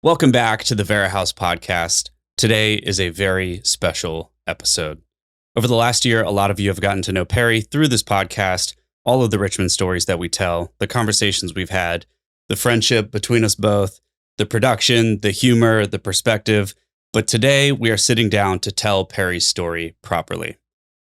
Welcome back to the Vera House Podcast. Today is a very special episode. Over the last year, a lot of you have gotten to know Perri through this podcast, all of the Richmond stories that we tell, the conversations we've had, the friendship between us both, the production, the humor, the perspective. But today we are sitting down to tell Perri's story properly.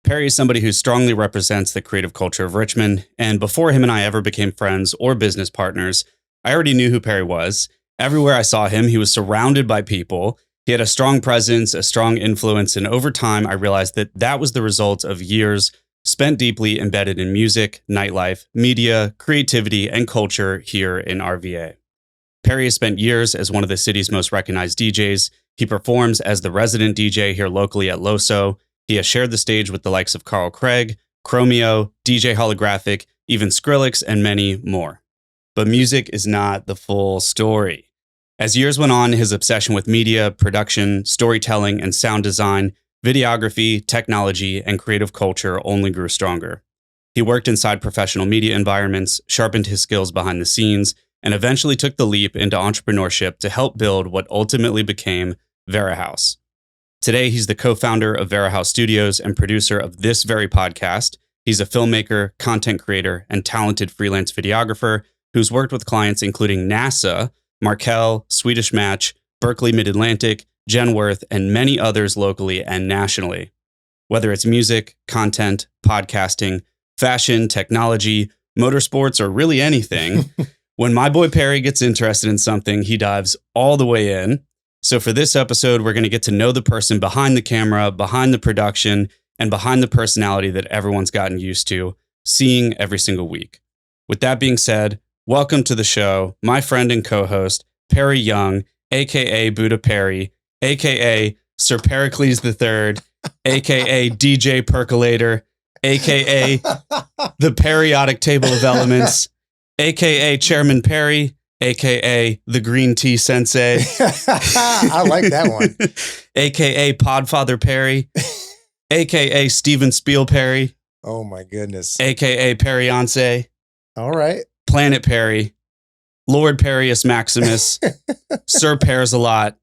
Perri is somebody who strongly represents the creative culture of Richmond, and before him and I ever became friends or business partners, I already knew who Perri was. Everywhere I saw him, he was surrounded by people. He had a strong presence, a strong influence, and over time, I realized that that was the result of years spent deeply embedded in music, nightlife, media, creativity, and culture here in RVA. Perri has spent years as one of the city's most recognized DJs. He performs as the resident DJ here locally at Loso. He has shared the stage with the likes of Carl Craig, Chromeo, DJ Holographic, even Skrillex, and many more. But music is not the full story. As years went on, his obsession with media, production, storytelling, and sound design, videography, technology, and creative culture only grew stronger. He worked inside professional media environments, sharpened his skills behind the scenes, and eventually took the leap into entrepreneurship to help build what ultimately became Vera House. Today, he's the co-founder of Vera House Studios and producer of this very podcast. He's a filmmaker, content creator, and talented freelance videographer who's worked with clients including NASA, Markel, Swedish Match, Berkeley Mid-Atlantic, Genworth, and many others locally and nationally. Whether it's music, content, podcasting, fashion, technology, motorsports, or really anything, when my boy Perri gets interested in something, he dives all the way in. So for this episode, we're going to get to know the person behind the camera, behind the production, and behind the personality that everyone's gotten used to seeing every single week. With that being said, welcome to the show, my friend and co-host, Perri Young, a.k.a. Buddha Perri, a.k.a. Sir Pericles III, a.k.a. DJ Percolator, a.k.a. the Periodic Table of Elements, a.k.a. Chairman Perri, a.k.a. the Green Tea Sensei. I like that one. a.k.a. Podfather Perri, a.k.a. Steven Spiel Perri. Oh my goodness. a.k.a. Perriance. All right. Planet Perri, Lord Perrius Maximus, Sir Pears-a-Lot,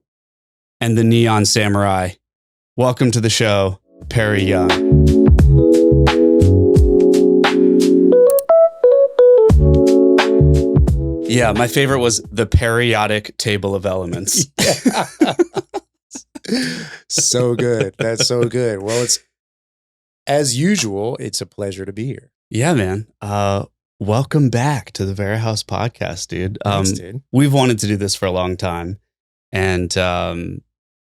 and the Neon Samurai. Welcome to the show, Perri Young. Yeah, my favorite was the Periodic Table of Elements. So good. That's so good. Well, it's as usual, it's a pleasure to be here. Yeah, man. Welcome back to the Vera House Podcast, dude. Thanks, dude. We've wanted to do this for a long time, and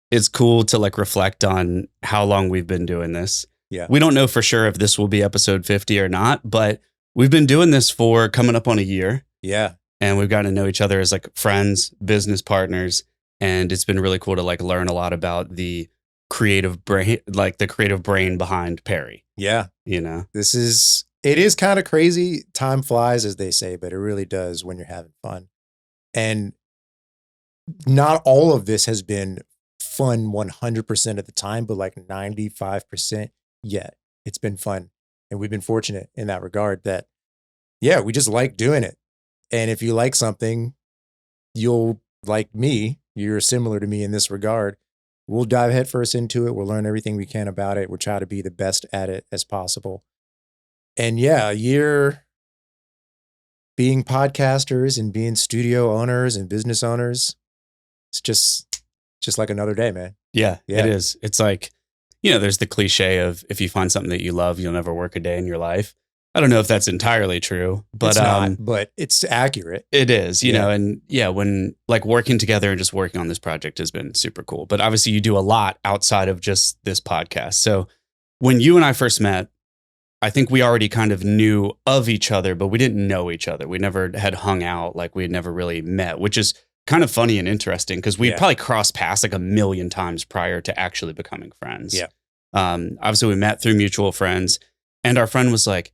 it's cool to like reflect on how long we've been doing this. Yeah. We don't know for sure if this will be episode 50 or not, but we've been doing this for coming up on a year. Yeah. And we've gotten to know each other as like friends, business partners, and it's been really cool to like learn a lot about the creative brain, like the creative brain behind Perri. Yeah. You know, It is kind of crazy. Time flies, as they say, but it really does when you're having fun. And not all of this has been fun 100% of the time, but like 95%. Yeah, it's been fun. And we've been fortunate in that regard that, yeah, we just like doing it. And if you like something, you'll like me. You're similar to me in this regard. We'll dive headfirst into it. We'll learn everything we can about it. We'll try to be the best at it as possible. And yeah, a year being podcasters and being studio owners and business owners, it's just like another day, man. Yeah, it is. It's like, you know, there's the cliche of if you find something that you love, you'll never work a day in your life. I don't know if that's entirely true, but it's not, but it's accurate. It is, you know, and yeah, when like working together and just working on this project has been super cool. But obviously you do a lot outside of just this podcast. So when you and I first met, I think we already kind of knew of each other, but we didn't know each other. We never had hung out, like we had never really met, which is kind of funny and interesting because we'd probably crossed paths like a million times prior to actually becoming friends. Yeah. Obviously we met through mutual friends, and our friend was like,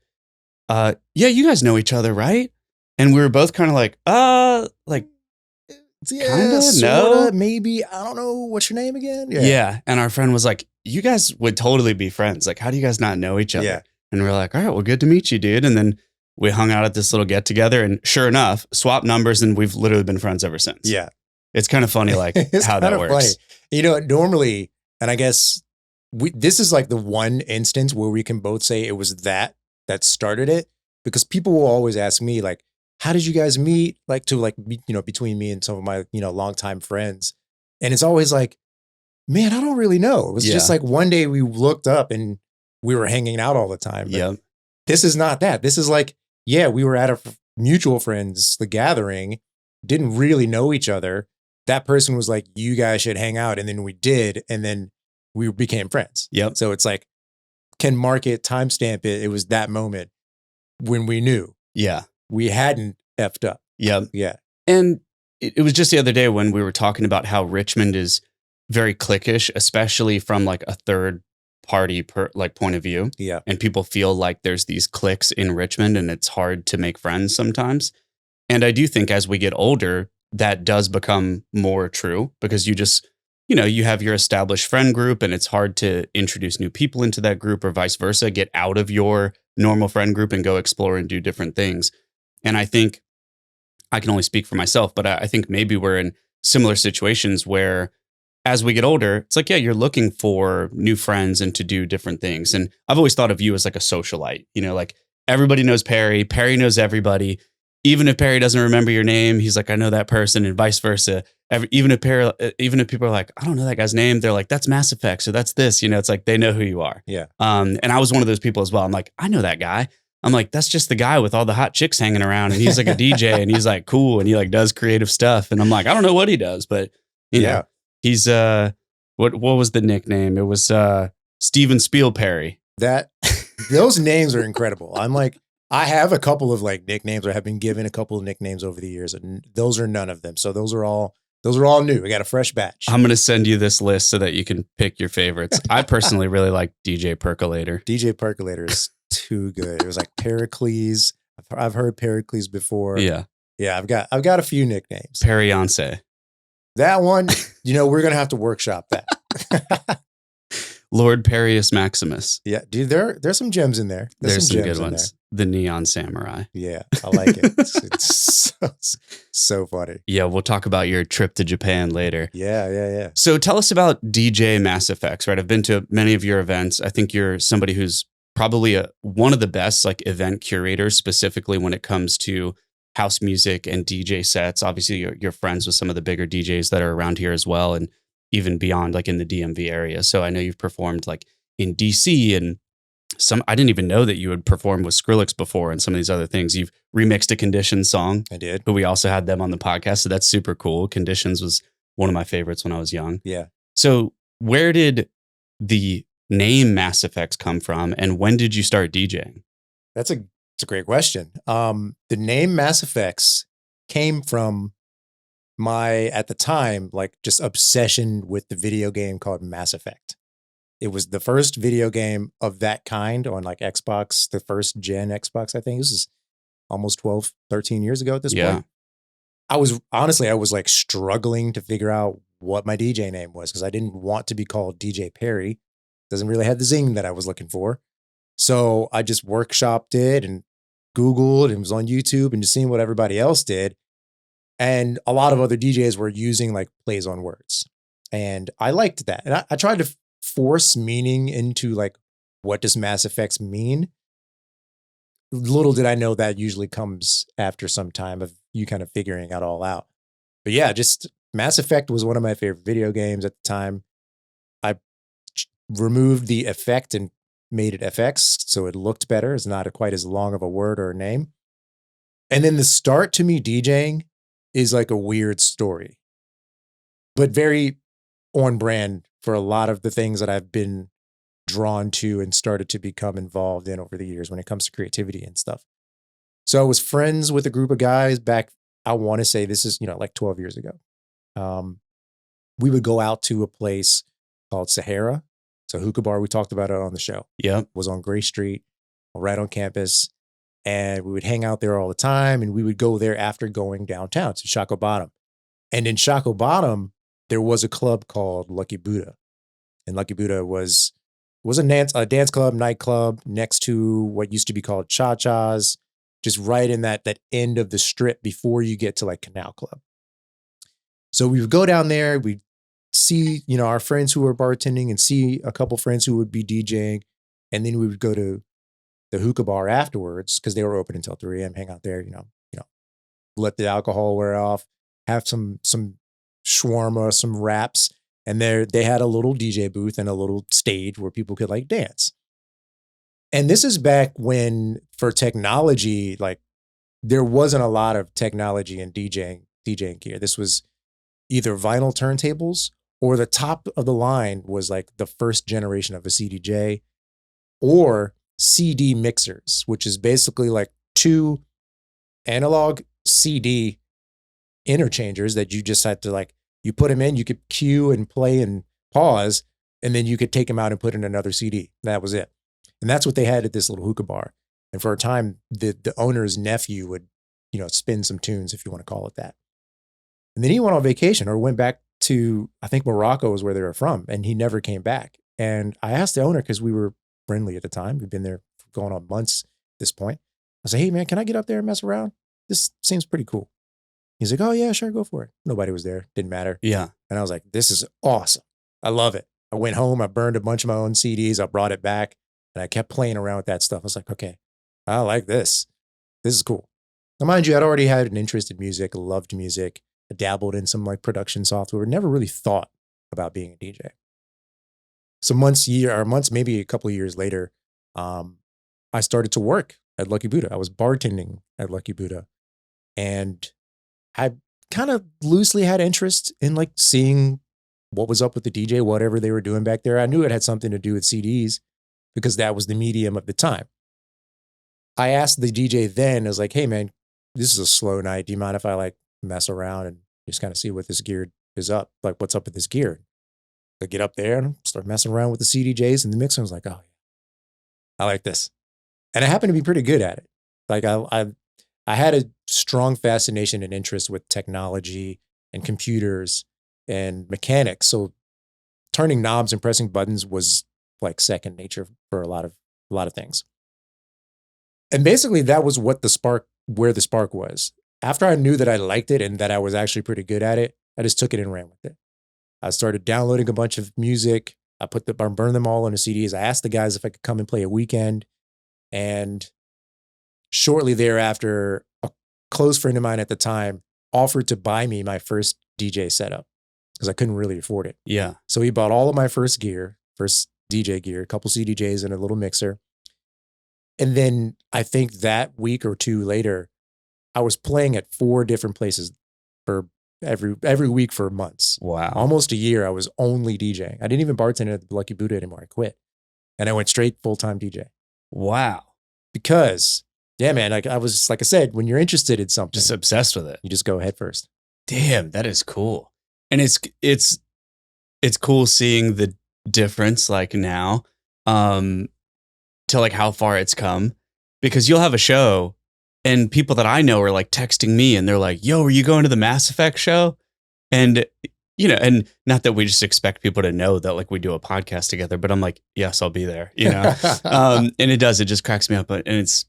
yeah, you guys know each other, right? And we were both kind of like, kinda, sorta, maybe. I don't know. What's your name again? Yeah. And our friend was like, you guys would totally be friends. Like, how do you guys not know each other? Yeah. And we're like, all right, well, good to meet you, dude. And then we hung out at this little get together, and sure enough, swapped numbers, and we've literally been friends ever since. Yeah. It's kind of funny, like It's how that kind of works. funny. You know, normally, and I guess this is like the one instance where we can both say it was that started it, because people will always ask me like, how did you guys meet? Like between me and some of my, longtime friends. And it's always like, man, I don't really know. It was just like one day we looked up and we were hanging out all the time. But this is not that. This is like, yeah, we were at a mutual friends, the gathering, didn't really know each other. That person was like, you guys should hang out. And then we did. And then we became friends. Yep. So it's like, can mark it, timestamp it. It was that moment when we knew. Yeah. We hadn't effed up. Yep. Yeah. And it was just the other day when we were talking about how Richmond is very cliquish, especially from like a third party point of view. Yeah. And people feel like there's these cliques in Richmond and it's hard to make friends sometimes. And I do think as we get older, that does become more true, because you just, you have your established friend group and it's hard to introduce new people into that group, or vice versa, get out of your normal friend group and go explore and do different things. And I think I can only speak for myself, but I think maybe we're in similar situations where as we get older, it's like, yeah, you're looking for new friends and to do different things. And I've always thought of you as like a socialite, like everybody knows Perri knows everybody. Even if Perri doesn't remember your name, he's like, I know that person, and vice versa. Even if people are like, I don't know that guy's name, they're like, that's MassFX or that's this, it's like they know who you are. Yeah. And I was one of those people as well. I'm like, I know that guy. I'm like, that's just the guy with all the hot chicks hanging around, and he's like a DJ, and he's like cool, and he like does creative stuff. And I'm like, I don't know what he does, but you know, he's what was the nickname? It was Steven Spiel Perri. Those names are incredible. I'm like, I have a couple of like nicknames, or have been given a couple of nicknames over the years, and those are none of them. So those are all new. We got a fresh batch. I'm going to send you this list so that you can pick your favorites. I personally really like DJ Percolator. DJ Percolator is too good. It was like Pericles. I've heard Pericles before. Yeah. Yeah, I've got a few nicknames. Perri Young. That one, we're going to have to workshop that. Lord Perius Maximus. Yeah, dude, there's some gems in there. There's some good ones. The Neon Samurai. Yeah, I like it. It's so funny. Yeah, we'll talk about your trip to Japan later. Yeah. So tell us about DJ MassFX, right? I've been to many of your events. I think you're somebody who's probably one of the best like event curators, specifically when it comes to house music and DJ sets. Obviously, you're friends with some of the bigger DJs that are around here as well, and even beyond, like in the DMV area. So I know you've performed like in DC, and I didn't even know that you had performed with Skrillex before and some of these other things. You've remixed a Conditions song. I did. But we also had them on the podcast. So that's super cool. Conditions was one of my favorites when I was young. Yeah. So where did the name MassFX come from, and when did you start DJing? That's a great question. The name MassFX came from my, at the time, like just obsession with the video game called Mass Effect. It was the first video game of that kind on like Xbox, the first gen Xbox, I think. This is almost 12, 13 years ago at this point. I was like struggling to figure out what my DJ name was, because I didn't want to be called DJ Perri. Doesn't really have the zing that I was looking for. So I just workshopped it and Googled and was on YouTube and just seeing what everybody else did. And a lot of other DJs were using like plays on words. And I liked that. And I tried to force meaning into like, what does MassFX mean? Little did I know that usually comes after some time of you kind of figuring it all out. But yeah, just Mass Effect was one of my favorite video games at the time. I removed the effect and made it FX, so it looked better. It's not quite as long of a word or a name. And then the start to me DJing is like a weird story, but very on brand for a lot of the things that I've been drawn to and started to become involved in over the years when it comes to creativity and stuff. So I was friends with a group of guys back, I want to say this is, like 12 years ago. We would go out to a place called Sahara. So hookah bar, we talked about it on the show. Yeah. Was on Gray Street, right on campus. And we would hang out there all the time. And we would go there after going downtown to Shockoe Bottom. And in Shockoe Bottom, there was a club called Lucky Buddha. And Lucky Buddha was a dance club, nightclub next to what used to be called Cha-Cha's, just right in that end of the strip before you get to like Canal Club. So we would go down there, we'd see, our friends who were bartending and see a couple friends who would be DJing. And then we would go to the hookah bar afterwards because they were open until 3 a.m., hang out there, let the alcohol wear off, have some shawarma, some wraps. And they had a little DJ booth and a little stage where people could like dance. And this is back when for technology, like there wasn't a lot of technology in DJing gear. This was either vinyl turntables or the top of the line was like the first generation of a CDJ or CD mixers, which is basically like 2 analog CD interchangers that you just had to like, you put them in, you could cue and play and pause, and then you could take them out and put in another CD. That was it. And that's what they had at this little hookah bar. And for a time, the owner's nephew would, spin some tunes, if you want to call it that. And then he went on vacation or went back to, I think Morocco is where they were from, and he never came back. And I asked the owner, because we were friendly at the time, we've been there going on months at this point. I said, hey man, can I get up there and mess around? This seems pretty cool. He's like, oh yeah, sure, go for it. Nobody was there. Didn't matter. Yeah. And I was like, this is awesome. I love it. I went home, I burned a bunch of my own CDs, I brought it back, and I kept playing around with that stuff. I was like, okay, I like this. This is cool. Now, mind you, I'd already had an interest in music, loved music. I dabbled in some like production software, never really thought about being a DJ. So months, maybe a couple of years later, I started to work at Lucky Buddha. I was bartending at Lucky Buddha, and I kind of loosely had interest in like seeing what was up with the DJ, whatever they were doing back there. I knew it had something to do with CDs because that was the medium of the time. I asked the DJ then, I was like, hey man, this is a slow night. Do you mind if I like mess around and just kind of see what this gear is up? Like, what's up with this gear? I get up there and start messing around with the CDJs and the mixer. I was like, oh, I like this. And I happened to be pretty good at it. Like I had a strong fascination and interest with technology and computers and mechanics. So turning knobs and pressing buttons was like second nature for a lot of things. And basically that was where the spark was. After I knew that I liked it and that I was actually pretty good at it, I just took it and ran with it. I started downloading a bunch of music. I burned them all into CDs. I asked the guys if I could come and play a weekend. And shortly thereafter, a close friend of mine at the time offered to buy me my first DJ setup because I couldn't really afford it. Yeah. So he bought all of my first DJ gear, a couple CDJs and a little mixer. And then I think that week or two later, I was playing at 4 different places for every week for months. Wow. Almost a year, I was only DJing. I didn't even bartend at the Lucky Buddha anymore. I quit. And I went straight full-time DJ. Wow. Because, yeah, man, like I said, when you're interested in something, Just obsessed with it. you just go head first. Damn, that is cool. And it's cool seeing the difference like now, to like how far it's come, because you'll have a show and people that I know are like texting me and they're like, yo, are you going to the MassFX show? And, and not that we just expect people to know that like we do a podcast together, but I'm like, yes, I'll be there, and it just cracks me up. And it's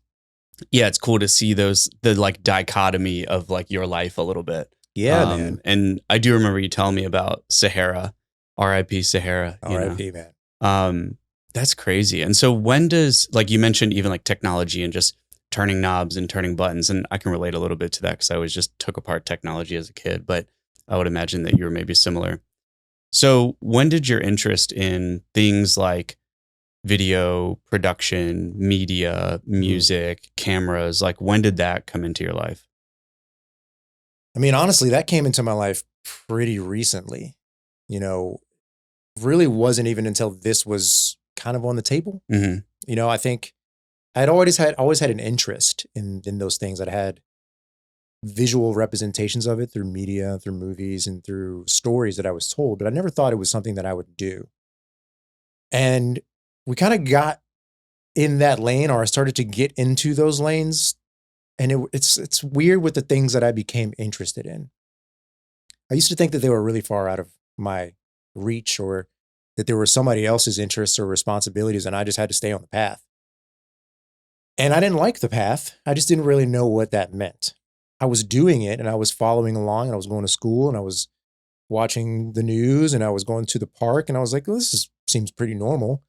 cool to see the like dichotomy of like your life a little bit. Yeah, man. And I do remember you telling me about Sahara, RIP Sahara. RIP, man. That's crazy. And so when does, like you mentioned, even like technology and just turning knobs and turning buttons, and I can relate a little bit to that because I always just took apart technology as a kid, but I would imagine that you were maybe similar. So when did your interest in things like video production, media, music, cameras, like when did that come into your life? I mean, honestly, that came into my life pretty recently. Really wasn't even until this was kind of on the table. Mm-hmm. I think I'd always had an interest in those things. I'd had visual representations of it through media, through movies, and through stories that I was told, but I never thought it was something that I would do. And we kind of got in that lane, or I started to get into those lanes. And it's weird with the things that I became interested in. I used to think that they were really far out of my reach, or that there were somebody else's interests or responsibilities, and I just had to stay on the path. And I didn't like the path. I just didn't really know what that meant. I was doing it and I was following along and I was going to school and I was watching the news and I was going to the park and I was like, well, seems pretty normal.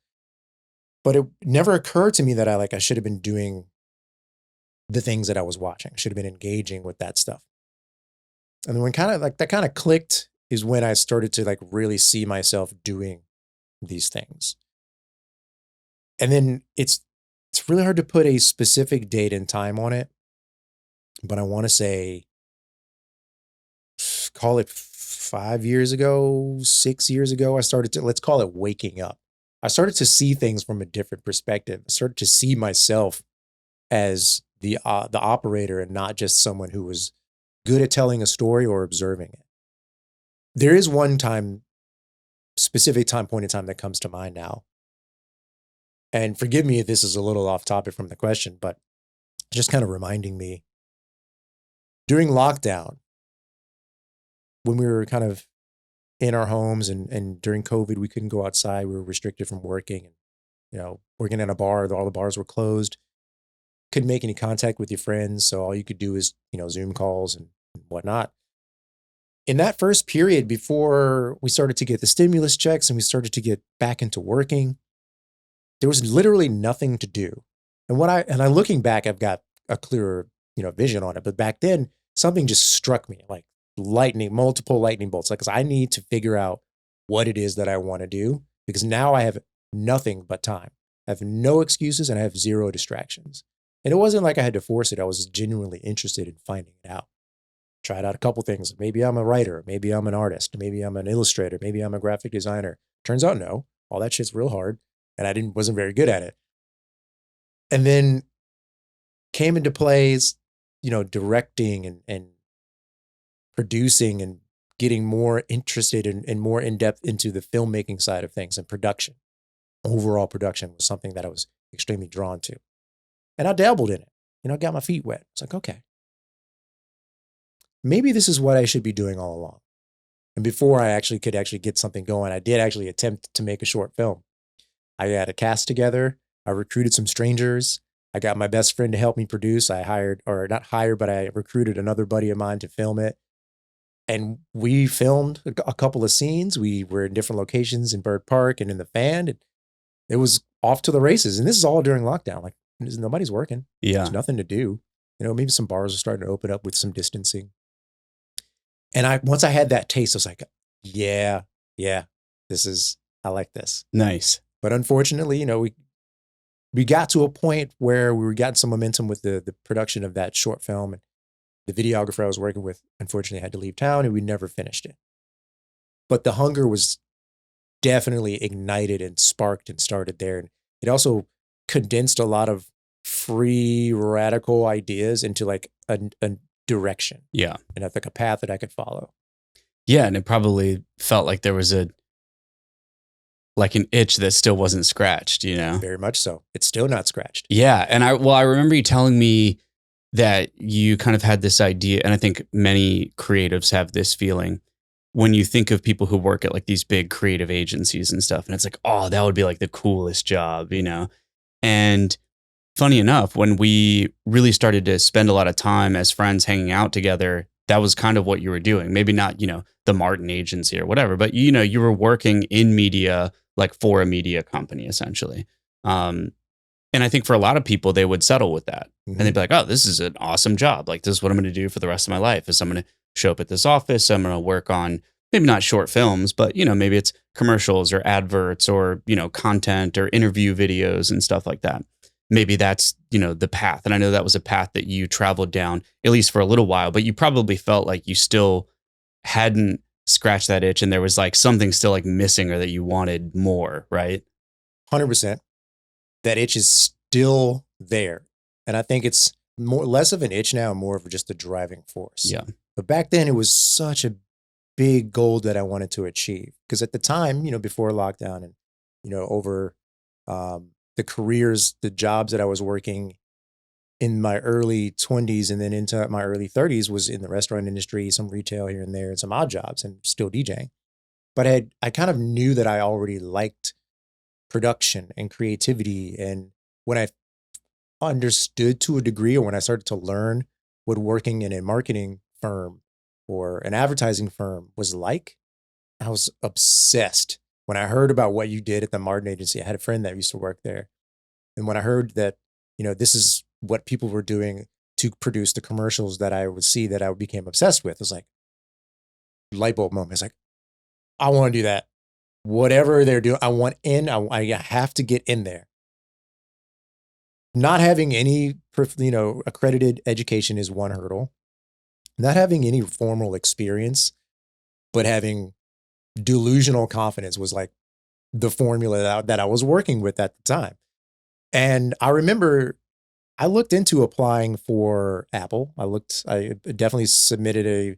But it never occurred to me that I should have been doing the things that I was watching. I should have been engaging with that stuff. And then when that kind of clicked is when I started to like really see myself doing these things. And then it's really hard to put a specific date and time on it, but I want to say, call it 5 years ago, 6 years ago, I started to, let's call it waking up. I started to see things from a different perspective. I started to see myself as the operator and not just someone who was good at telling a story or observing it. There is one specific point in time that comes to mind now. And forgive me if this is a little off topic from the question, but just kind of reminding me during lockdown, when we were kind of in our homes and during COVID, we couldn't go outside. We were restricted from working and, working in a bar, all the bars were closed. Couldn't make any contact with your friends. So all you could do is, Zoom calls and whatnot. In that first period before we started to get the stimulus checks and we started to get back into working, there was literally nothing to do. And I'm looking back, I've got a clearer, vision on it. But back then, something just struck me like multiple lightning bolts. Like, 'cause I need to figure out what it is that I want to do because now I have nothing but time. I have no excuses and I have zero distractions. And it wasn't like I had to force it. I was genuinely interested in finding it out. Tried out a couple things. Maybe I'm a writer. Maybe I'm an artist. Maybe I'm an illustrator. Maybe I'm a graphic designer. Turns out, no, all that shit's real hard. And I wasn't very good at it. And then came into plays, directing and producing and getting more interested and more in depth into the filmmaking side of things and production. Overall production was something that I was extremely drawn to. And I dabbled in it. I got my feet wet. It's like, okay, maybe this is what I should be doing all along. And before I could get something going, I did actually attempt to make a short film. I had a cast together. I recruited some strangers. I got my best friend to help me produce. I recruited another buddy of mine to film it. And we filmed a couple of scenes. We were in different locations in Bird Park and in the fan. And it was off to the races. And this is all during lockdown. Like, nobody's working. Yeah. There's nothing to do. Maybe some bars are starting to open up with some distancing. And once I had that taste, I was like, yeah, I like this. Nice. But unfortunately, we got to a point where we were getting some momentum with the production of that short film. And the videographer I was working with, unfortunately, had to leave town and we never finished it. But the hunger was definitely ignited and sparked and started there. And it also condensed a lot of free, radical ideas into like a direction. Yeah. And like a path that I could follow. Yeah. And it probably felt like there was an itch that still wasn't scratched, Very much so. It's still not scratched. Yeah. And I remember you telling me that you kind of had this idea, and I think many creatives have this feeling when you think of people who work at like these big creative agencies and stuff, and it's like, oh, that would be like the coolest job, And funny enough, when we really started to spend a lot of time as friends hanging out together, that was kind of what you were doing. Maybe not, the Martin agency or whatever, but you were working in media, like for a media company, essentially. And I think for a lot of people, they would settle with that. Mm-hmm. And they'd be like, oh, this is an awesome job. Like, this is what I'm going to do for the rest of my life. Is I'm going to show up at this office. I'm going to work on maybe not short films, but, maybe it's commercials or adverts or, content or interview videos and stuff like that. Maybe that's, the path. And I know that was a path that you traveled down, at least for a little while, but you probably felt like you still hadn't scratched that itch and there was like something still like missing or that you wanted more, right? 100%. That itch is still there. And I think it's less of an itch now, more of just a driving force. Yeah. But back then it was such a big goal that I wanted to achieve. Because at the time, before lockdown and, over the careers, the jobs that I was working in my early 20s and then into my early 30s was in the restaurant industry, some retail here and there, and some odd jobs and still DJing. But I kind of knew that I already liked production and creativity. And when I understood to a degree, or when I started to learn what working in a marketing firm or an advertising firm was like, I was obsessed when I heard about what you did at the Martin agency. I had a friend that used to work there. And when I heard that, this is what people were doing to produce the commercials that I would see, that I became obsessed with, it was like light bulb moment. It's like, I want to do that. Whatever they're doing, I want in. I have to get in there. Not having any, accredited education is one hurdle. Not having any formal experience, but having delusional confidence was like the formula that I was working with at the time. And I remember I looked into applying for Apple. I definitely submitted a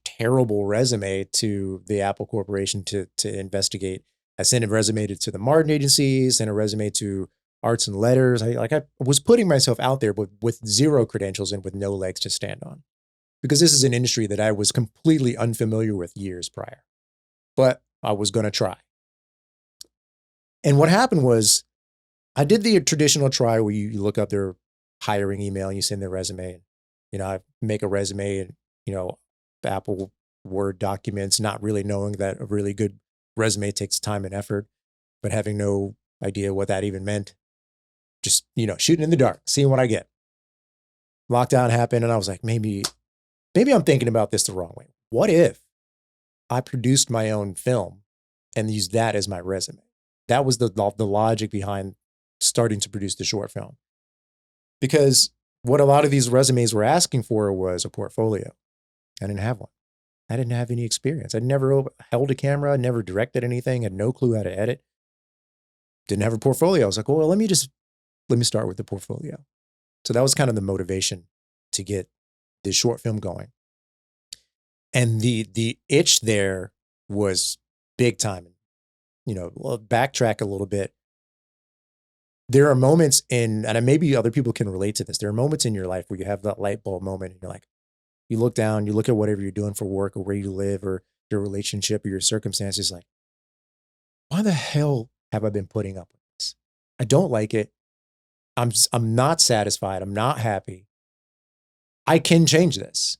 terrible resume to the Apple Corporation to investigate. I sent a resume to the Martin agencies, sent a resume to Arts and Letters. I was putting myself out there, but with zero credentials and with no legs to stand on, because this is an industry that I was completely unfamiliar with years prior, but I was going to try. And what happened was I did the traditional try where you look up their hiring email and you send their resume. And, I make a resume and, Apple Word documents, not really knowing that a really good resume takes time and effort, but having no idea what that even meant. Just, shooting in the dark, seeing what I get. Lockdown happened and I was like, maybe I'm thinking about this the wrong way. What if I produced my own film and used that as my resume? That was the logic behind starting to produce the short film. Because what a lot of these resumes were asking for was a portfolio. I didn't have one. I didn't have any experience. I'd never held a camera, never directed anything, had no clue how to edit. Didn't have a portfolio. I was like, well, let me start with the portfolio. So that was kind of the motivation to get this short film going. And the itch there was big time. Backtrack a little bit. There are moments and maybe other people can relate to this. There are moments in your life where you have that light bulb moment and you're like, you look down, you look at whatever you're doing for work or where you live or your relationship or your circumstances, like, why the hell have I been putting up with this? I don't like it. I'm not satisfied. I'm not happy. I can change this.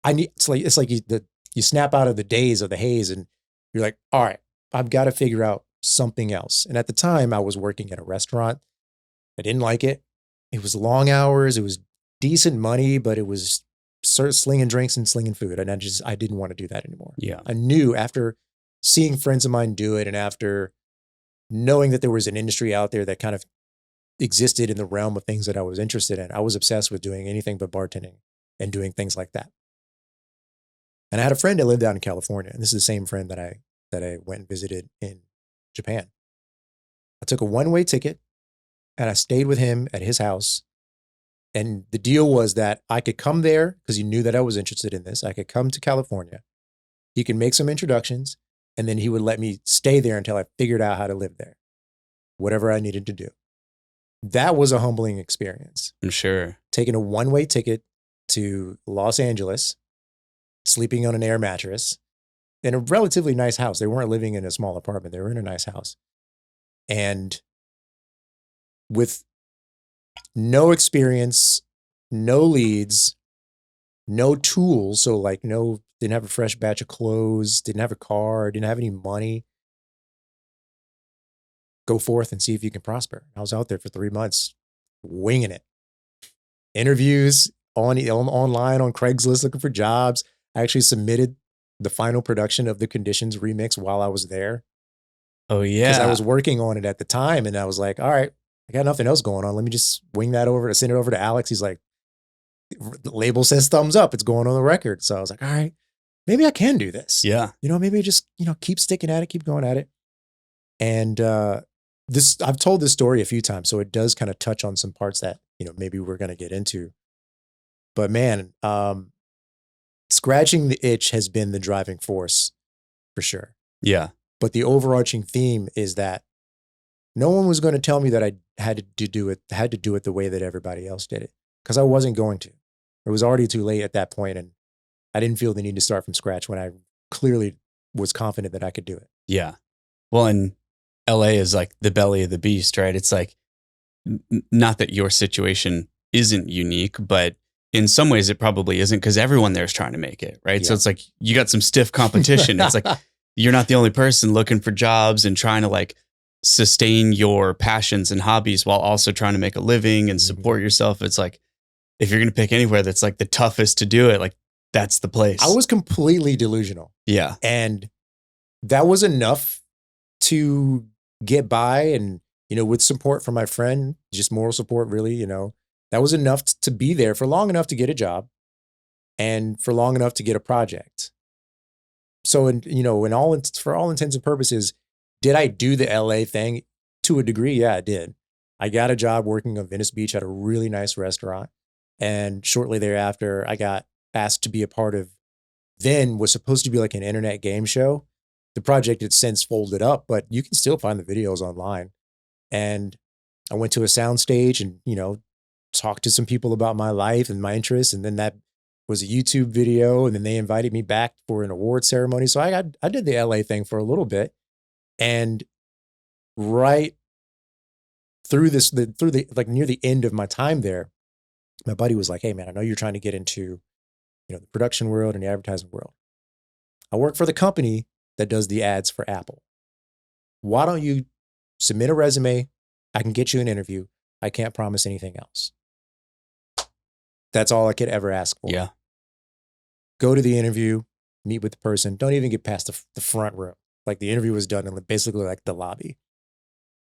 It's like you snap out of the days of the haze and you're like, all right, I've got to figure out something else. And at the time I was working at a restaurant. I didn't like it. It was long hours. It was decent money, but it was slinging drinks and slinging food. And I didn't want to do that anymore. Yeah. I knew after seeing friends of mine do it and after knowing that there was an industry out there that kind of existed in the realm of things that I was interested in, I was obsessed with doing anything but bartending and doing things like that. And I had a friend that lived out in California. And this is the same friend that I went and visited in Japan. I took a one-way ticket and I stayed with him at his house. And the deal was that I could come there because he knew that I was interested in this. I could come to California. He could make some introductions and then he would let me stay there until I figured out how to live there, whatever I needed to do. That was a humbling experience. I'm sure. Taking a one-way ticket to Los Angeles, sleeping on an air mattress in a relatively nice house. They weren't living in a small apartment. They were in a nice house. And with no experience, no leads, no tools. So didn't have a fresh batch of clothes, didn't have a car, didn't have any money. Go forth and see if you can prosper. I was out there for 3 months, winging it. Interviews online on Craigslist, looking for jobs. I actually submitted the final production of the Conditions remix while I was there. Oh, yeah. Because I was working on it at the time and I was like, all right, I got nothing else going on. Let me just wing that over, send it over to Alex. He's like, the label says thumbs up. It's going on the record. So I was like, all right, maybe I can do this. Yeah. Maybe just, keep sticking at it, keep going at it. And I've told this story a few times, so it does kind of touch on some parts that, maybe we're going to get into. But man, scratching the itch has been the driving force for sure. Yeah. But the overarching theme is that no one was going to tell me that I had to do it the way that everybody else did it, because I wasn't going to. It was already too late at that point, and I didn't feel the need to start from scratch when I clearly was confident that I could do it. Yeah. Well, and LA is like the belly of the beast, right? It's like, not that your situation isn't unique, but in some ways it probably isn't because everyone there is trying to make it, right? So Yeah. it's like you got some stiff competition. It's like you're not the only person looking for jobs and trying to like sustain your passions and hobbies while also trying to make a living and support yourself. It's like if you're going to pick anywhere that's like the toughest to do it, like that's the place. I was completely delusional. Yeah. And that was enough to get by. And, with support from my friend, just moral support, really, that was enough to be there for long enough to get a job and for long enough to get a project. So, for all intents and purposes, did I do the LA thing? To a degree, yeah, I did. I got a job working on Venice Beach at a really nice restaurant. And shortly thereafter, I got asked to be a part of then was supposed to be like an internet game show. The project had since folded up, but you can still find the videos online. And I went to a soundstage and, talked to some people about my life and my interests. And then that was a YouTube video. And then they invited me back for an award ceremony. So I did the LA thing for a little bit. And right through like near the end of my time there, my buddy was like, "Hey man, I know you're trying to get into, the production world and the advertising world. I work for the company that does the ads for Apple. Why don't you submit a resume? I can get you an interview. I can't promise anything else." That's all I could ever ask for. Yeah. Go to the interview, meet with the person. Don't even get past the front row. Like the interview was done in basically like the lobby.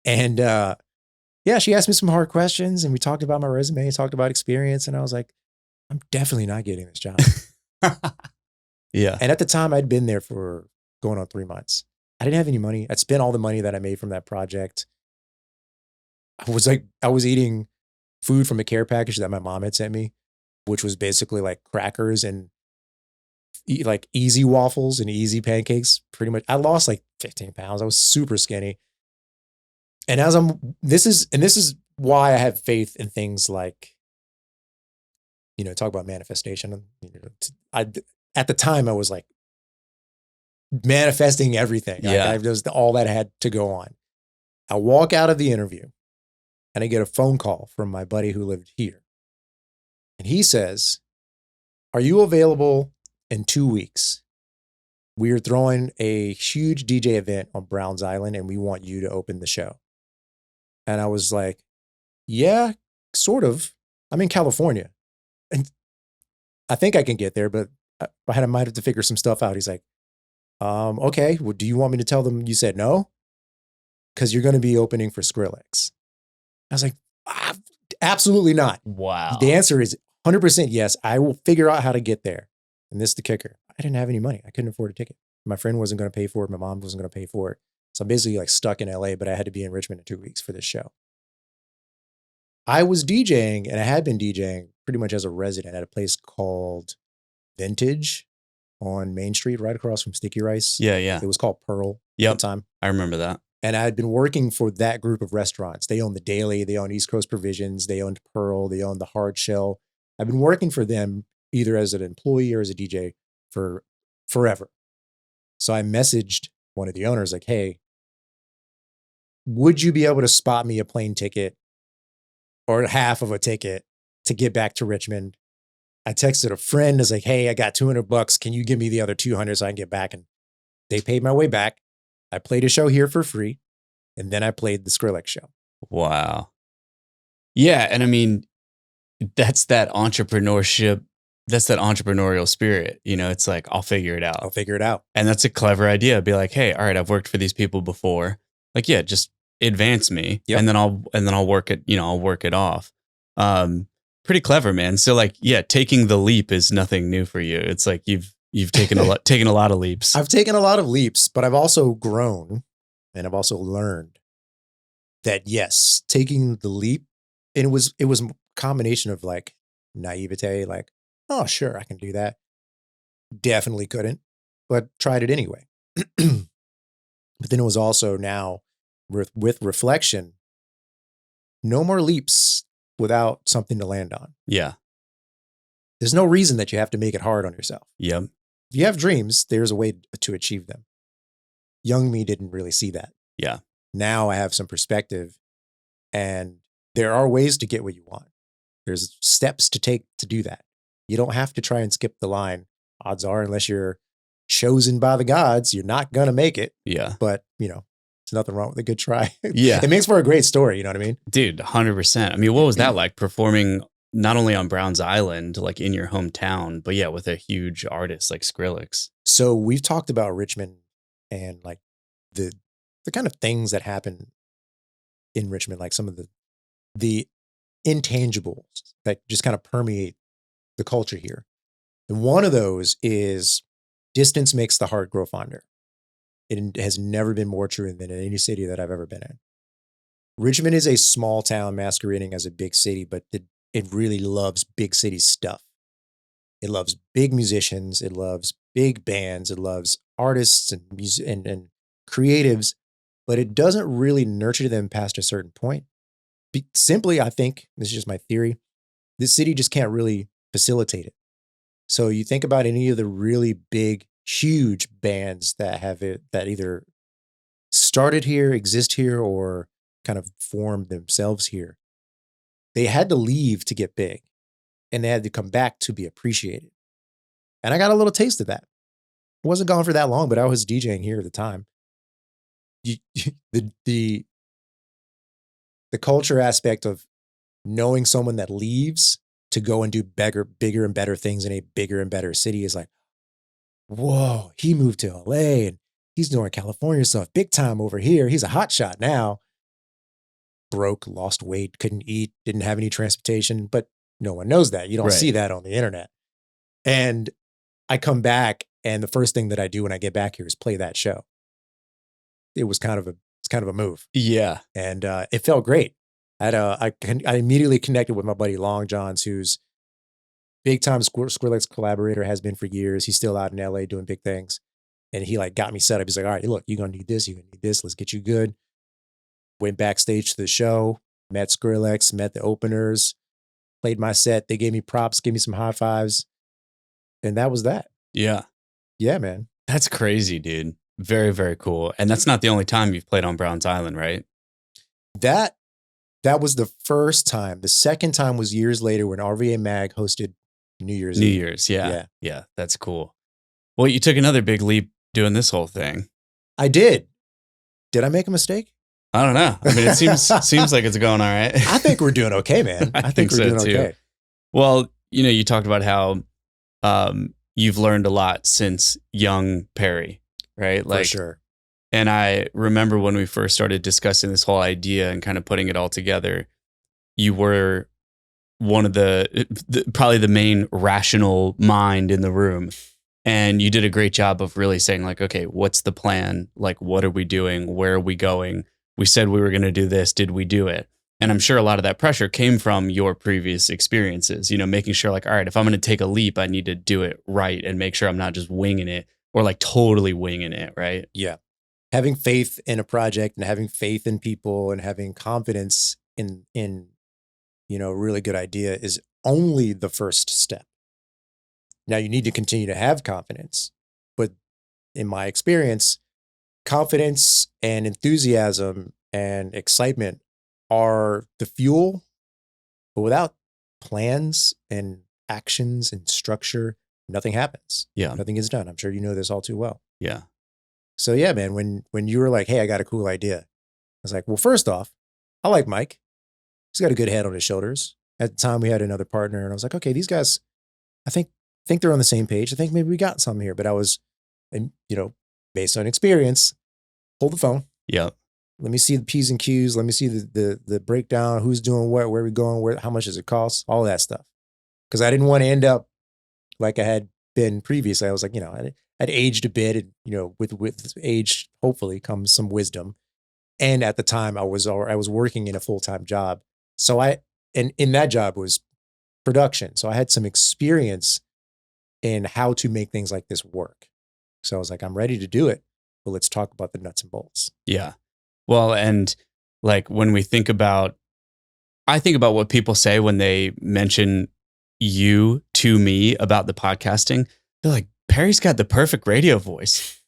And yeah, she asked me some hard questions and we talked about my resume, talked about experience. And I was like, I'm definitely not getting this job. Yeah. And at the time I'd been there for going on 3 months. I didn't have any money. I'd spent all the money that I made from that project. I was eating food from a care package that my mom had sent me, which was basically like crackers and like easy waffles and easy pancakes. Pretty much. I lost like 15 pounds. I was super skinny. And this is why I have faith in things like, talk about manifestation. At the time I was like manifesting everything. Yeah. Like, was all that had to go on. I walk out of the interview and I get a phone call from my buddy who lived here. And he says, "Are you available in 2 weeks? We're throwing a huge DJ event on Browns Island and we want you to open the show." And I was like, "Yeah, sort of. I'm in California. And I think I can get there, but I might have to figure some stuff out." He's like, "Okay, well, do you want me to tell them you said no? Because you're going to be opening for Skrillex." I was like, "Absolutely not." Wow. The answer is 100% yes. I will figure out how to get there. And this is the kicker. I didn't have any money. I couldn't afford a ticket. My friend wasn't going to pay for it. My mom wasn't going to pay for it. So I'm basically like stuck in LA, but I had to be in Richmond in 2 weeks for this show. I was DJing and I had been DJing pretty much as a resident at a place called Vintage on Main Street, right across from Sticky Rice. Yeah. Yeah. It was called Pearl Yep. at the time. I remember that. And I had been working for that group of restaurants. They owned the Daily, they owned East Coast Provisions, they owned Pearl, they owned the Hard Shell. I've been working for them either as an employee or as a DJ for forever. So I messaged one of the owners like, "Hey, would you be able to spot me a plane ticket or half of a ticket to get back to Richmond?" I texted a friend. I was like, "Hey, I got $200. Can you give me the other 200 so I can get back?" And they paid my way back. I played a show here for free. And then I played the Skrillex show. Wow. Yeah. And I mean, that's that entrepreneurship. That's that entrepreneurial spirit. It's like, I'll figure it out. I'll figure it out. And that's a clever idea. Be like, hey, all right, I've worked for these people before. Like, yeah, just advance me. Yep. And then I'll work it, I'll work it off. Pretty clever, man. So like, yeah, taking the leap is nothing new for you. It's like you've taken a lot of leaps. I've taken a lot of leaps, but I've also grown and I've also learned that yes, taking the leap, and it was a combination of like naivete, like, "Oh, sure, I can do that." Definitely couldn't, but tried it anyway. But then it was also now with reflection, no more leaps without something to land on. Yeah. There's no reason that you have to make it hard on yourself. Yep. If you have dreams, there's a way to achieve them. Young me didn't really see that. Yeah. Now I have some perspective and there are ways to get what you want. There's steps to take to do that. You don't have to try and skip the line. Odds are, unless you're chosen by the gods, you're not going to make it. Yeah. But, you know, there's nothing wrong with a good try. Yeah. It makes for a great story. You know what I mean? Dude, 100%. I mean, what was that like performing not only on Browns Island, like in your hometown, but yeah, with a huge artist like Skrillex? So we've talked about Richmond and like the kind of things that happen in Richmond, like some of the intangibles that just kind of permeate the culture here. And one of those is distance makes the heart grow fonder. It has never been more true than in any city that I've ever been in. Richmond is a small town masquerading as a big city, but it really loves big city stuff. It loves big musicians. It loves big bands. It loves artists and creatives, but it doesn't really nurture them past a certain point. Simply, I think, this is just my theory, this city just can't really facilitate it. So you think about any of the really big, huge bands that have it, that either started here, exist here, or kind of formed themselves here. They had to leave to get big, and they had to come back to be appreciated. And I got a little taste of that. I wasn't gone for that long, but I was DJing here at the time. The culture aspect of knowing someone that leaves to go and do bigger and better things in a bigger and better city is like, whoa, he moved to LA and he's doing California stuff big time over here. He's a hot shot now. Broke, lost weight, couldn't eat, didn't have any transportation, but no one knows that. You don't see that on the internet. And I come back, and the first thing that I do when I get back here is play that show. It was kind of a move. Yeah. And it felt great. I immediately connected with my buddy Long Johns, who's big time Skrillex collaborator, has been for years. He's still out in LA doing big things. And he like got me set up. He's like, all right, look, you're going to need this. You're going to need this. Let's get you good. Went backstage to the show, met Skrillex, met the openers, played my set. They gave me props, gave me some high fives. And that was that. Yeah. Yeah, man. That's crazy, dude. Very, very cool. And that's not the only time you've played on Browns Island, right? That was the first time. The second time was years later when RVA Mag hosted New Year's Eve. Yeah. That's cool. Well, you took another big leap doing this whole thing. I did. Did I make a mistake? I don't know. I mean, it seems like it's going all right. I think we're doing okay, man. I think we're doing okay. Well, you talked about how you've learned a lot since young Perri, right? For sure. And I remember when we first started discussing this whole idea and kind of putting it all together, you were one of the probably the main rational mind in the room. And you did a great job of really saying like, okay, what's the plan? Like, what are we doing? Where are we going? We said we were going to do this. Did we do it? And I'm sure a lot of that pressure came from your previous experiences, making sure like, all right, if I'm going to take a leap, I need to do it right and make sure I'm not just winging it or like totally winging it. Right. Yeah. Having faith in a project and having faith in people and having confidence in a really good idea is only the first step. Now you need to continue to have confidence, but in my experience, confidence and enthusiasm and excitement are the fuel, but without plans and actions and structure, nothing happens. Yeah. Nothing is done. I'm sure you know this all too well. Yeah. So yeah, man, when you were like, hey, I got a cool idea. I was like, well, first off, I like Myke. He's got a good head on his shoulders. At the time we had another partner and I was like, okay, these guys, I think they're on the same page. I think maybe we got something here, but I was, based on experience, hold the phone. Yeah. Let me see the P's and Q's. Let me see the breakdown. Who's doing what? Where are we going? How much does it cost? All that stuff. Because I didn't want to end up like I had been previously. I was like, I'd aged a bit, and with age, hopefully comes some wisdom. And at the time, I was working in a full-time job. So and in that job was production. So I had some experience in how to make things like this work. So I was like, I'm ready to do it, but let's talk about the nuts and bolts. Yeah. Well, and like when I think about what people say when they mention you to me about the podcasting, they're like, Perri's got the perfect radio voice,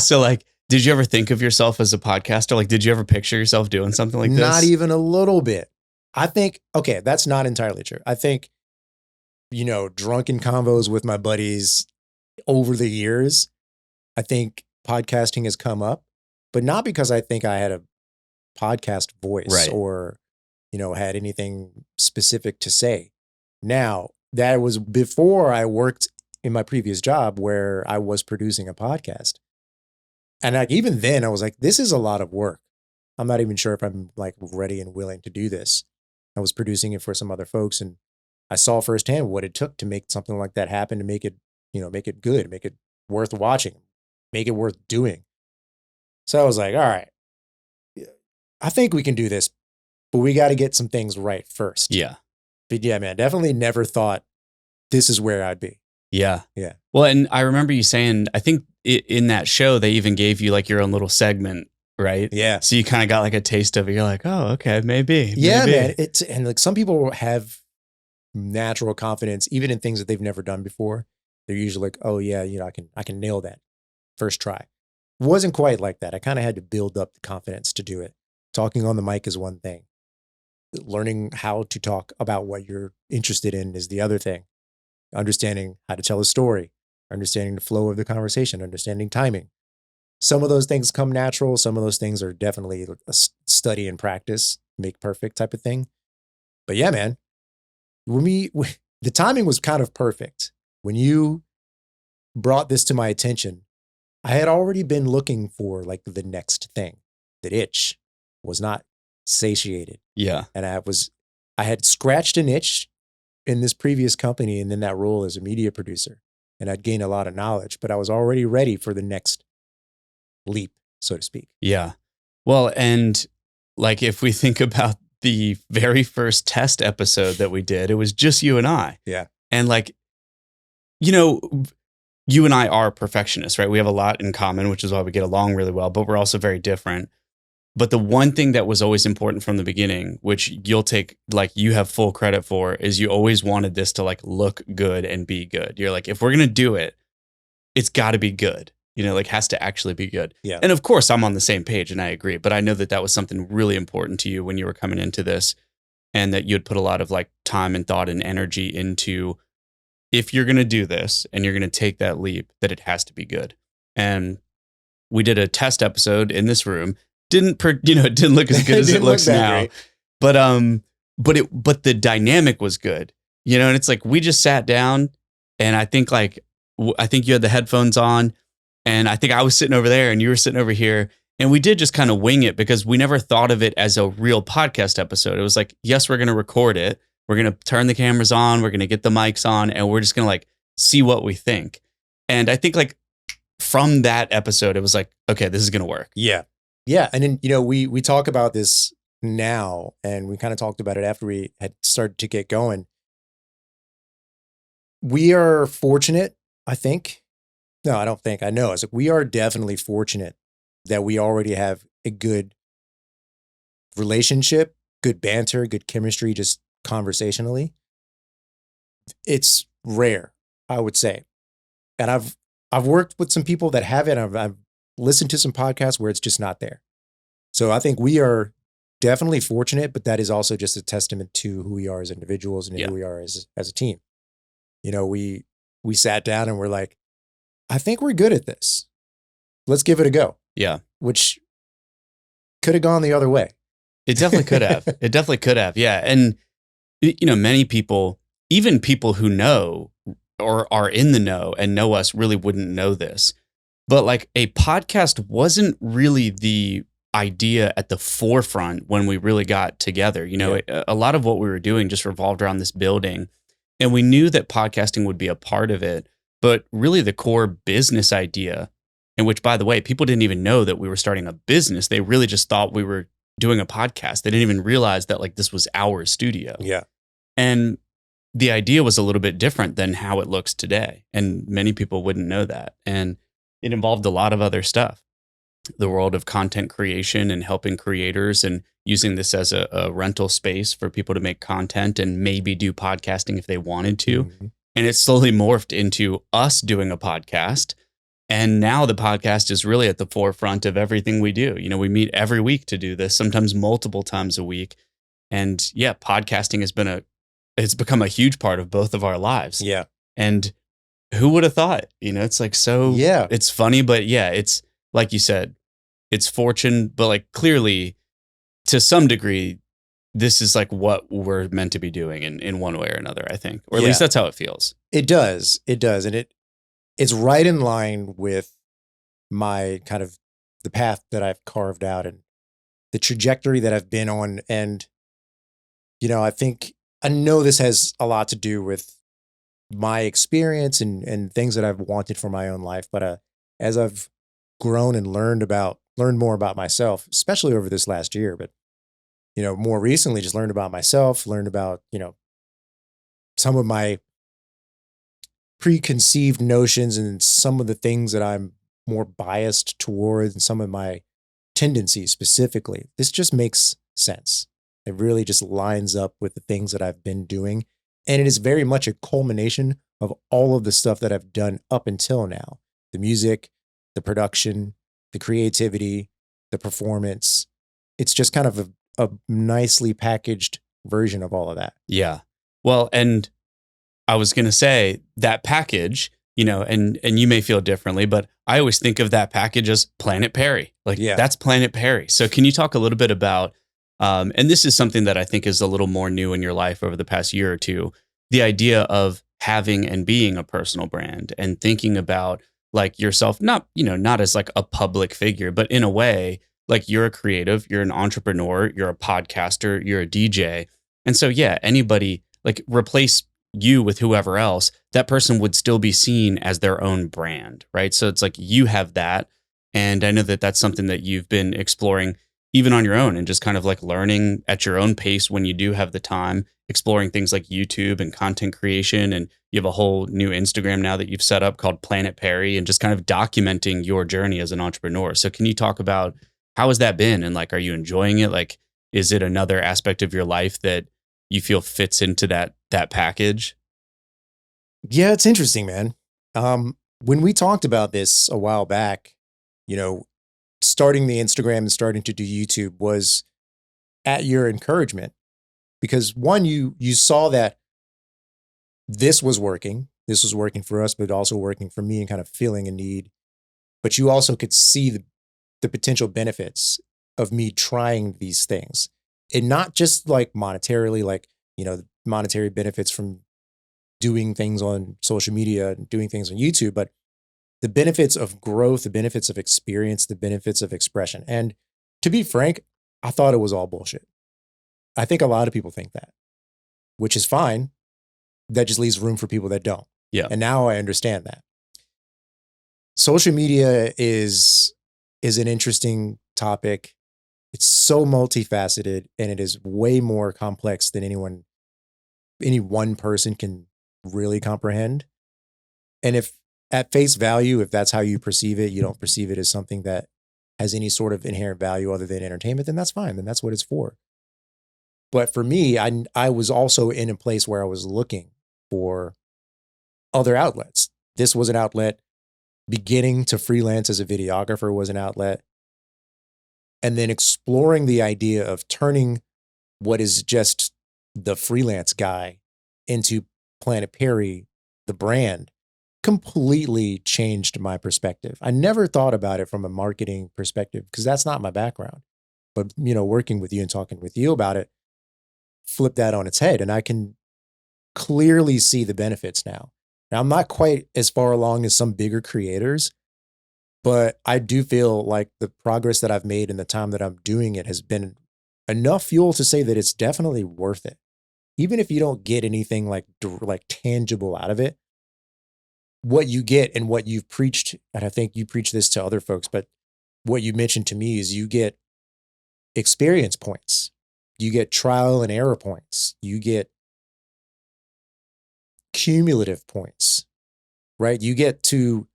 So like, did you ever think of yourself as a podcaster? Like, did you ever picture yourself doing something like this? Not even a little bit. I think, okay, that's not entirely true. I think, drunken convos with my buddies over the years, I think podcasting has come up, but not because I think I had a podcast voice Right. or, had anything specific to say. Now, that was before I worked in my previous job where I was producing a podcast. And like, even then I was like, this is a lot of work. I'm not even sure if I'm like ready and willing to do this. I was producing it for some other folks, and I saw firsthand what it took to make something like that happen, to make it, make it good, make it worth watching, make it worth doing. So I was like, all right, I think we can do this, but we got to get some things right first. Yeah. But yeah, man, definitely never thought this is where I'd be. Yeah. Yeah. Well, and I remember you saying, I think in that show, they even gave you like your own little segment, right? Yeah. So you kind of got like a taste of it. You're like, oh, okay, maybe. Yeah, maybe. man. And like some people have natural confidence, even in things that they've never done before. They're usually like, oh yeah, I can nail that first try. Wasn't quite like that. I kind of had to build up the confidence to do it. Talking on the mic is one thing. Learning how to talk about what you're interested in is the other thing. Understanding how to tell a story, understanding the flow of the conversation, understanding timing. Some of those things come natural. Some of those things are definitely a study and practice, make perfect type of thing. But yeah, man, the timing was kind of perfect. When you brought this to my attention, I had already been looking for like the next thing. That itch was not satiated. Yeah. And I had scratched an itch in this previous company and then that role as a media producer. And I'd gained a lot of knowledge, but I was already ready for the next leap, so to speak. Yeah. Well, and like if we think about the very first test episode that we did, it was just you and I. Yeah. And like, you and I are perfectionists, right? We have a lot in common, which is why we get along really well, but we're also very different. But the one thing that was always important from the beginning, which you have full credit for, is you always wanted this to like look good and be good. You're like, if we're going to do it, it's got to be good, has to actually be good. Yeah. And of course I'm on the same page and I agree, but I know that was something really important to you when you were coming into this, and that you'd put a lot of like time and thought and energy into, if you're going to do this and you're going to take that leap, that it has to be good. And we did a test episode in this room. It didn't look as good as it looks now, but the dynamic was good, and it's like, we just sat down, and I think you had the headphones on, and I think I was sitting over there and you were sitting over here, and we did just kind of wing it because we never thought of it as a real podcast episode. It was like, yes, we're going to record it. We're going to turn the cameras on. We're going to get the mics on, and we're just going to like see what we think. And I think like from that episode, it was like, okay, this is going to work. Yeah. Yeah. And then, we talk about this now, and we kind of talked about it after we had started to get going. We are fortunate, I think. No, I don't think. I know. It's like, we are definitely fortunate that we already have a good relationship, good banter, good chemistry, just conversationally. It's rare, I would say. And I've worked with some people that have it. I've listened to some podcasts where it's just not there. So I think we are definitely fortunate, but that is also just a testament to who we are as individuals and who we are as a team. We sat down and we're like, I think we're good at this. Let's give it a go. Yeah. Which could have gone the other way. It definitely could have. It definitely could have. Yeah. And, many people, even people who know or are in the know and know us, really wouldn't know this. But like, a podcast wasn't really the idea at the forefront when we really got together. A lot of what we were doing just revolved around this building, and we knew that podcasting would be a part of it. But really the core business idea, in which, by the way, people didn't even know that we were starting a business. They really just thought we were doing a podcast. They didn't even realize that like this was our studio. Yeah. And the idea was a little bit different than how it looks today. And many people wouldn't know that. And it involved a lot of other stuff. The world of content creation and helping creators and using this as a rental space for people to make content and maybe do podcasting if they wanted to. Mm-hmm. And it slowly morphed into us doing a podcast. And now the podcast is really at the forefront of everything we do. We meet every week to do this, sometimes multiple times a week. And yeah, podcasting it's become a huge part of both of our lives. Yeah. And who would have thought? It's like it's funny, but yeah, it's like you said, it's fortune, but like clearly to some degree, this is like what we're meant to be doing in one way or another, I think, or at least that's how it feels. It does. It does. And it's right in line with my kind of the path that I've carved out and the trajectory that I've been on. And, I know this has a lot to do with my experience and things that I've wanted for my own life. But as I've grown and learned more about myself, especially over this last year, but, more recently just learned about myself, learned about, some of my preconceived notions and some of the things that I'm more biased towards and some of my tendencies specifically. This just makes sense. It really just lines up with the things that I've been doing. And it is very much a culmination of all of the stuff that I've done up until now. The music, the production, the creativity, the performance. It's just kind of a nicely packaged version of all of that. Yeah. Well, and I was going to say that package, and you may feel differently, but I always think of that package as Planet Perri. Like that's Planet Perri. So can you talk a little bit about, and this is something that I think is a little more new in your life over the past year or two, the idea of having and being a personal brand and thinking about like yourself, not as like a public figure, but in a way, like you're a creative, you're an entrepreneur, you're a podcaster, you're a DJ. And so, yeah, anybody like replace you with whoever else, that person would still be seen as their own brand, right? So it's like you have that. And I know that that's something that you've been exploring even on your own and just kind of like learning at your own pace when you do have the time, exploring things like YouTube and content creation. And you have a whole new Instagram now that you've set up called Planet Perri and just kind of documenting your journey as an entrepreneur. So can you talk about how has that been? And like, are you enjoying it? Like, is it another aspect of your life that you feel fits into that package? Yeah, it's interesting, man. When we talked about this a while back, starting the Instagram and starting to do YouTube was at your encouragement because one, you saw that this was working for us, but also working for me and kind of feeling a need. But you also could see the potential benefits of me trying these things and not just like monetarily, like, monetary benefits from doing things on social media and doing things on YouTube, but the benefits of growth, the benefits of experience, the benefits of expression. And to be frank, I thought it was all bullshit. I think a lot of people think that, which is fine. That just leaves room for people that don't. Yeah. And now I understand that. Social media is an interesting topic. It's so multifaceted and it is way more complex than any one person can really comprehend. And if at face value, if that's how you perceive it, you don't perceive it as something that has any sort of inherent value other than entertainment, then that's fine. Then that's what it's for. But for me, I was also in a place where I was looking for other outlets. This was an outlet. Beginning to freelance as a videographer was an outlet. And then exploring the idea of turning what is just the freelance guy into Planet Perri, the brand, completely changed my perspective. I never thought about it from a marketing perspective because that's not my background. But, working with you and talking with you about it, flip that on its head. And I can clearly see the benefits now. Now, I'm not quite as far along as some bigger creators, but I do feel like the progress that I've made in the time that I'm doing it has been enough fuel to say that it's definitely worth it. Even if you don't get anything like tangible out of it, what you get and what you've preached, and I think you preach this to other folks, but what you mentioned to me is you get experience points. You get trial and error points. You get cumulative points, right? You get to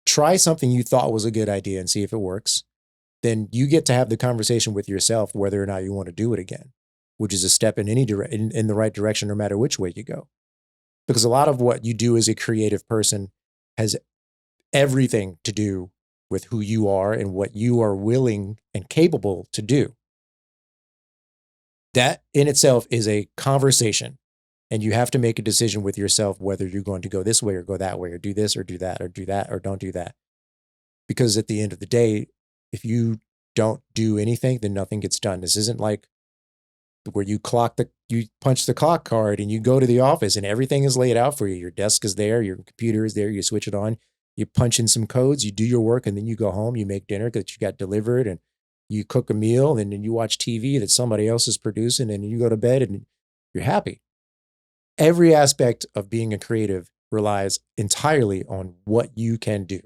try something you thought was a good idea and see if it works. Then you get to have the conversation with yourself whether or not you want to do it again, which is a step in in the right direction, no matter which way you go. Because a lot of what you do as a creative person has everything to do with who you are and what you are willing and capable to do. That in itself is a conversation. And you have to make a decision with yourself whether you're going to go this way or go that way, or do this or do that, or do that or don't do that. Because at the end of the day, if you don't do anything, then nothing gets done. This isn't like where you punch the clock card and you go to the office and everything is laid out for you. Your desk is there, your computer is there, you switch it on, you punch in some codes, you do your work, and then you go home, you make dinner that you got delivered, and you cook a meal, and then you watch TV that somebody else is producing, and you go to bed and you're happy. Every aspect of being a creative relies entirely on what you can do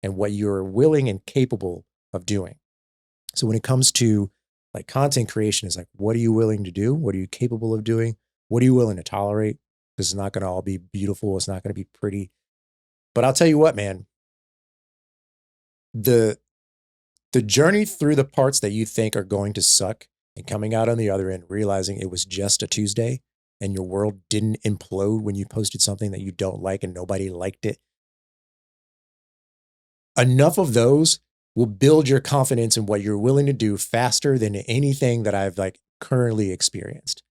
and what you're willing and capable of doing. So when it comes to like content creation, is like, what are you willing to do? What are you capable of doing? What are you willing to tolerate? This is not going to all be beautiful. It's not going to be pretty. But I'll tell you what, man, the journey through the parts that you think are going to suck and coming out on the other end, realizing it was just a Tuesday and your world didn't implode when you posted something that you don't like and nobody liked it. Enough of those will build your confidence in what you're willing to do faster than anything that I've like currently experienced.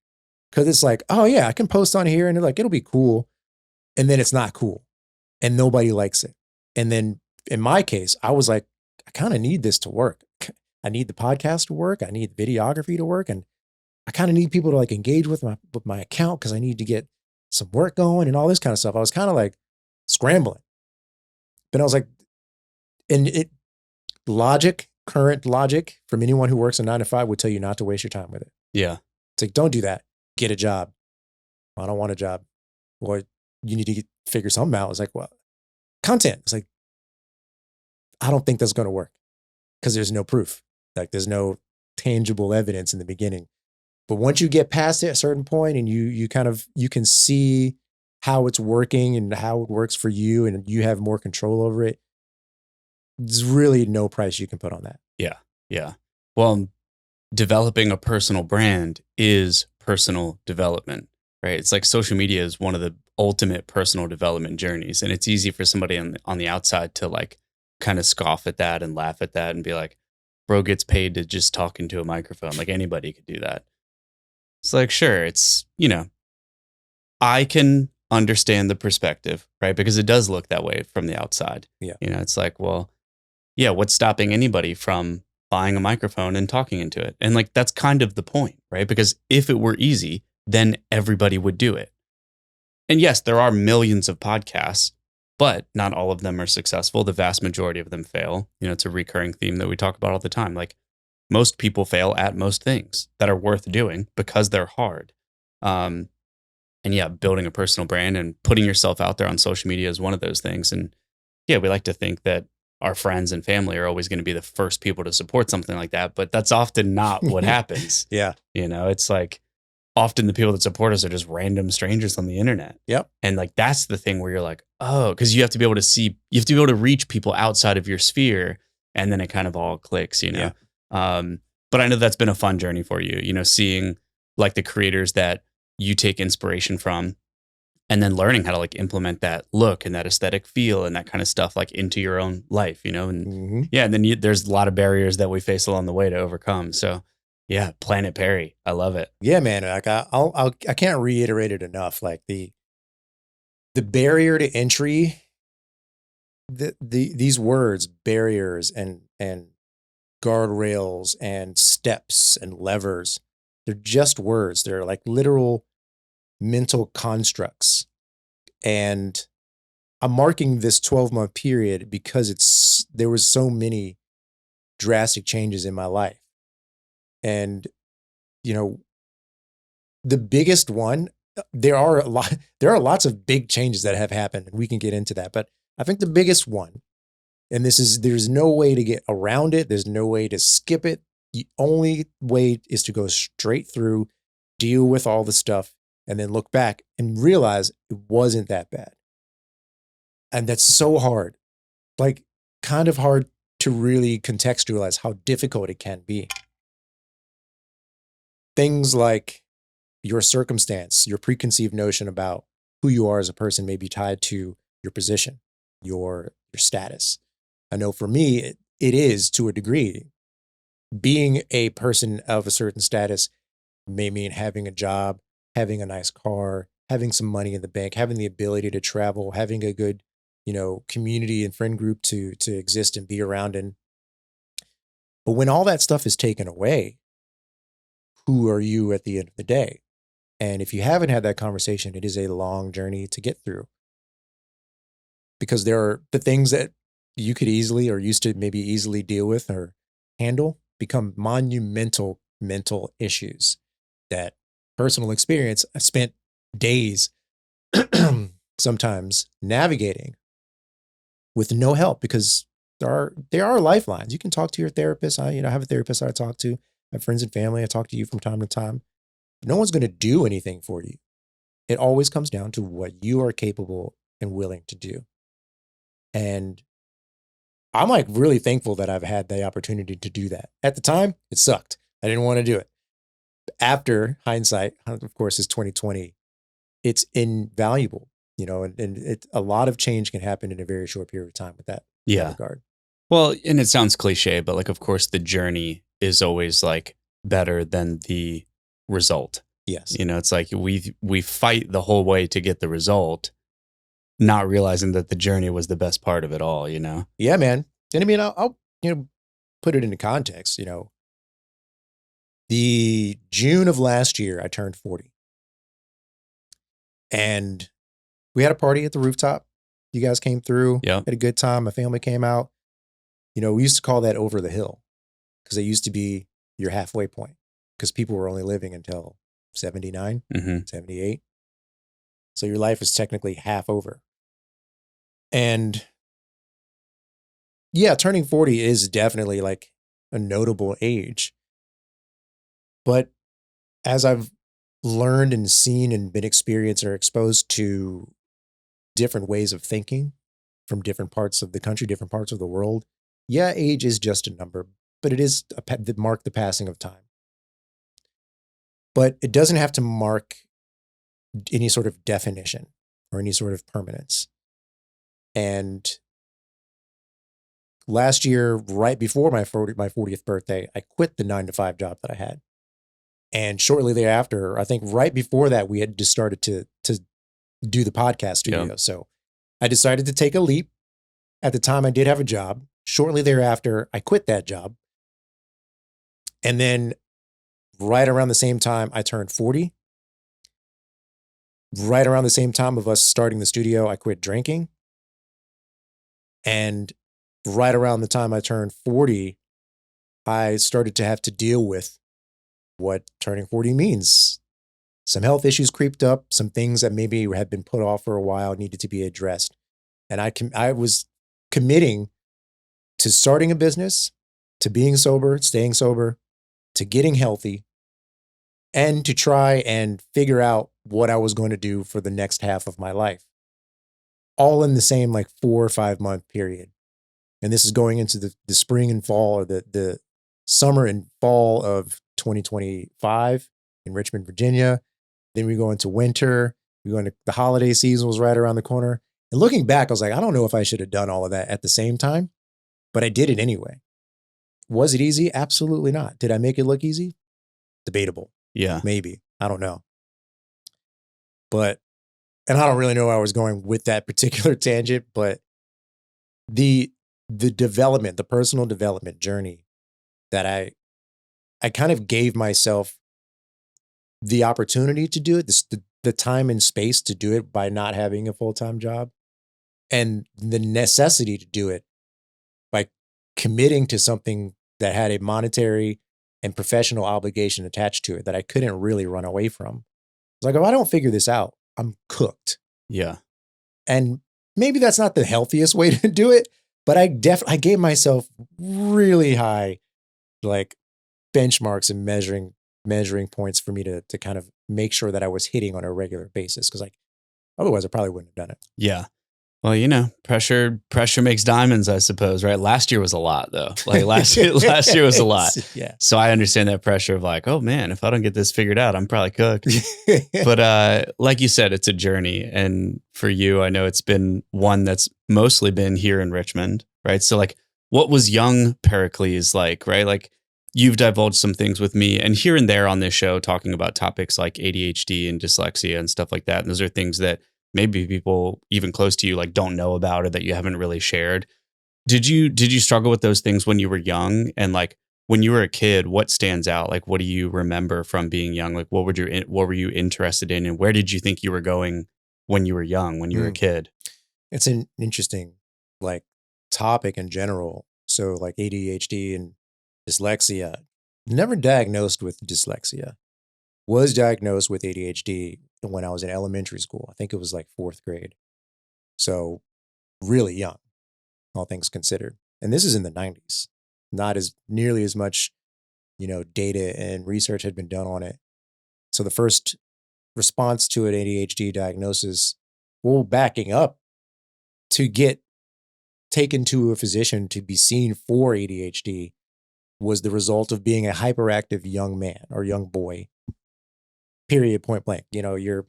Cause it's like, oh yeah, I can post on here and like, it'll be cool. And then it's not cool and nobody likes it. And then in my case, I was like, I kind of need this to work. I need the podcast to work. I need videography to work. And I kind of need people to like engage with my account because I need to get some work going and all this kind of stuff. I was kind of like scrambling. But I was like, and current logic from anyone who works a 9 to 5 would tell you not to waste your time with it. Yeah. It's like, don't do that. Get a job. I don't want a job. Or you need to figure something out. It's like, well, content. It's like, I don't think that's going to work because there's no proof. Like there's no tangible evidence in the beginning. But once you get past it at a certain point and you can see how it's working and how it works for you and you have more control over it, there's really no price you can put on that. Yeah. Yeah. Well, developing a personal brand is personal development, right? It's like social media is one of the ultimate personal development journeys. And it's easy for somebody on the outside to like kind of scoff at that and laugh at that and be like, bro gets paid to just talk into a microphone. Like anybody could do that. It's like, sure, it's, I can understand the perspective, right? Because it does look that way from the outside. Yeah. It's like, well, yeah, what's stopping anybody from buying a microphone and talking into it? And like, that's kind of the point, right? Because if it were easy, then everybody would do it. And yes, there are millions of podcasts, but not all of them are successful. The vast majority of them fail. It's a recurring theme that we talk about all the time. Like most people fail at most things that are worth doing because they're hard. And yeah, building a personal brand and putting yourself out there on social media is one of those things. And yeah, we like to think that our friends and family are always going to be the first people to support something like that, but that's often not what happens. Yeah. It's like often the people that support us are just random strangers on the internet. Yep. And like, that's the thing where you're like, oh, because you have to be able to reach people outside of your sphere. And then it kind of all clicks, Yeah. But I know that's been a fun journey for you, seeing like the creators that you take inspiration from and then learning how to like implement that look and that aesthetic feel and that kind of stuff like into your own life, and Mm-hmm. yeah, and then there's a lot of barriers that we face along the way to overcome. So yeah, Planet Perri, I love it. Yeah, man. Like I can't reiterate it enough. Like the barrier to entry, these words, barriers and guardrails and steps and levers, they're just words. They're like literal mental constructs. And I'm marking this 12-month period because there was so many drastic changes in my life. And, the biggest one, there are lots of big changes that have happened, and we can get into that. But I think the biggest one, and there's no way to get around it. There's no way to skip it. The only way is to go straight through, deal with all the stuff, and then look back and realize it wasn't that bad. And that's so hard, like kind of hard to really contextualize how difficult it can be. Things like your circumstance, your preconceived notion about who you are as a person may be tied to your position, your status. I know for me, it is to a degree. Being a person of a certain status may mean having a job, having a nice car, having some money in the bank, having the ability to travel, having a good, community and friend group to exist and be around in. But when all that stuff is taken away, who are you at the end of the day? And if you haven't had that conversation, it is a long journey to get through. Because there are the things that you could easily or used to maybe easily deal with or handle become monumental mental issues that personal experience. I spent days sometimes navigating with no help because there are lifelines. You can talk to your therapist. I have a therapist I talk to. I have friends and family. I talk to you from time to time. No one's going to do anything for you. It always comes down to what you are capable and willing to do. And I'm like really thankful that I've had the opportunity to do that. At the time, it sucked. I didn't want to do it. After hindsight, of course, is 2020. It's invaluable, and a lot of change can happen in a very short period of time with that. Yeah. Regard. Well, and it sounds cliche, but like, of course, the journey is always like better than the result. Yes. It's like we fight the whole way to get the result, not realizing that the journey was the best part of it all, Yeah, man. And I mean, I'll put it into context, The June of last year, I turned 40. And we had a party at the rooftop. You guys came through, yeah, had a good time. My family came out. We used to call that over the hill because it used to be your halfway point because people were only living until 79, 78. So your life is technically half over. And yeah, turning 40 is definitely like a notable age. But as I've learned and seen and been experienced or exposed to different ways of thinking from different parts of the country, different parts of the world, yeah, age is just a number, but it is mark the passing of time. But it doesn't have to mark any sort of definition or any sort of permanence. And last year, right before my 40th birthday, I quit the 9-to-5 job that I had. And shortly thereafter, I think right before that, we had just started to do the podcast studio. Yeah. So I decided to take a leap. At the time, I did have a job. Shortly thereafter, I quit that job. And then right around the same time, I turned 40. Right around the same time of us starting the studio, I quit drinking. And right around the time I turned 40, I started to have to deal with what turning 40 means. Some health issues creeped up, some things that maybe had been put off for a while needed to be addressed. And I was committing to starting a business, to being sober, staying sober, to getting healthy, and to try and figure out what I was going to do for the next half of my life. All in the same 4 or 5 month period. And this is going into the spring and fall, or the summer and fall of 2025 in Richmond, Virginia. Then we go into winter. We go into the holiday season was right around the corner. And looking back, I was like, I don't know if I should have done all of that at the same time, but I did it anyway. Was it easy? Absolutely not. Did I make it look easy? Debatable. Yeah. Maybe. I don't know. But, and I don't really know where I was going with that particular tangent, but the development, the personal development journey that I kind of gave myself the opportunity to do it, the time and space to do it by not having a full-time job, and the necessity to do it by committing to something that had a monetary and professional obligation attached to it that I couldn't really run away from. It's like, if I don't figure this out, I'm cooked. Yeah. And maybe that's not the healthiest way to do it, but I gave myself really high benchmarks and measuring points for me to kind of make sure that I was hitting on a regular basis. Because otherwise I probably wouldn't have done it. Yeah. Well, pressure makes diamonds, I suppose, right? Last year was a lot though. Last year was a lot. Yeah. So I understand that pressure of oh man, if I don't get this figured out, I'm probably cooked. But like you said, it's a journey. And for you, I know it's been one that's mostly been here in Richmond, right? So what was young Pericles like, right? you've divulged some things with me, and here and there on this show, talking about topics like ADHD and dyslexia and stuff like that. And those are things that maybe people even close to you like don't know about or that you haven't really shared. Did you struggle with those things when you were young? And like when you were a kid, what stands out? Like what do you remember from being young? Like what were you interested in, and where did you think you were going when you were young, when you were a kid? It's an interesting like topic in general. So like ADHD and dyslexia, never diagnosed with dyslexia, was diagnosed with ADHD when I was in elementary school. I think it was like 4th grade. So really young, all things considered. And this is in the 90s. Not as nearly as much, data and research had been done on it. So the first response to an ADHD diagnosis, well, backing up to get taken to a physician to be seen for ADHD was the result of being a hyperactive young man or young boy, period, point blank. You're,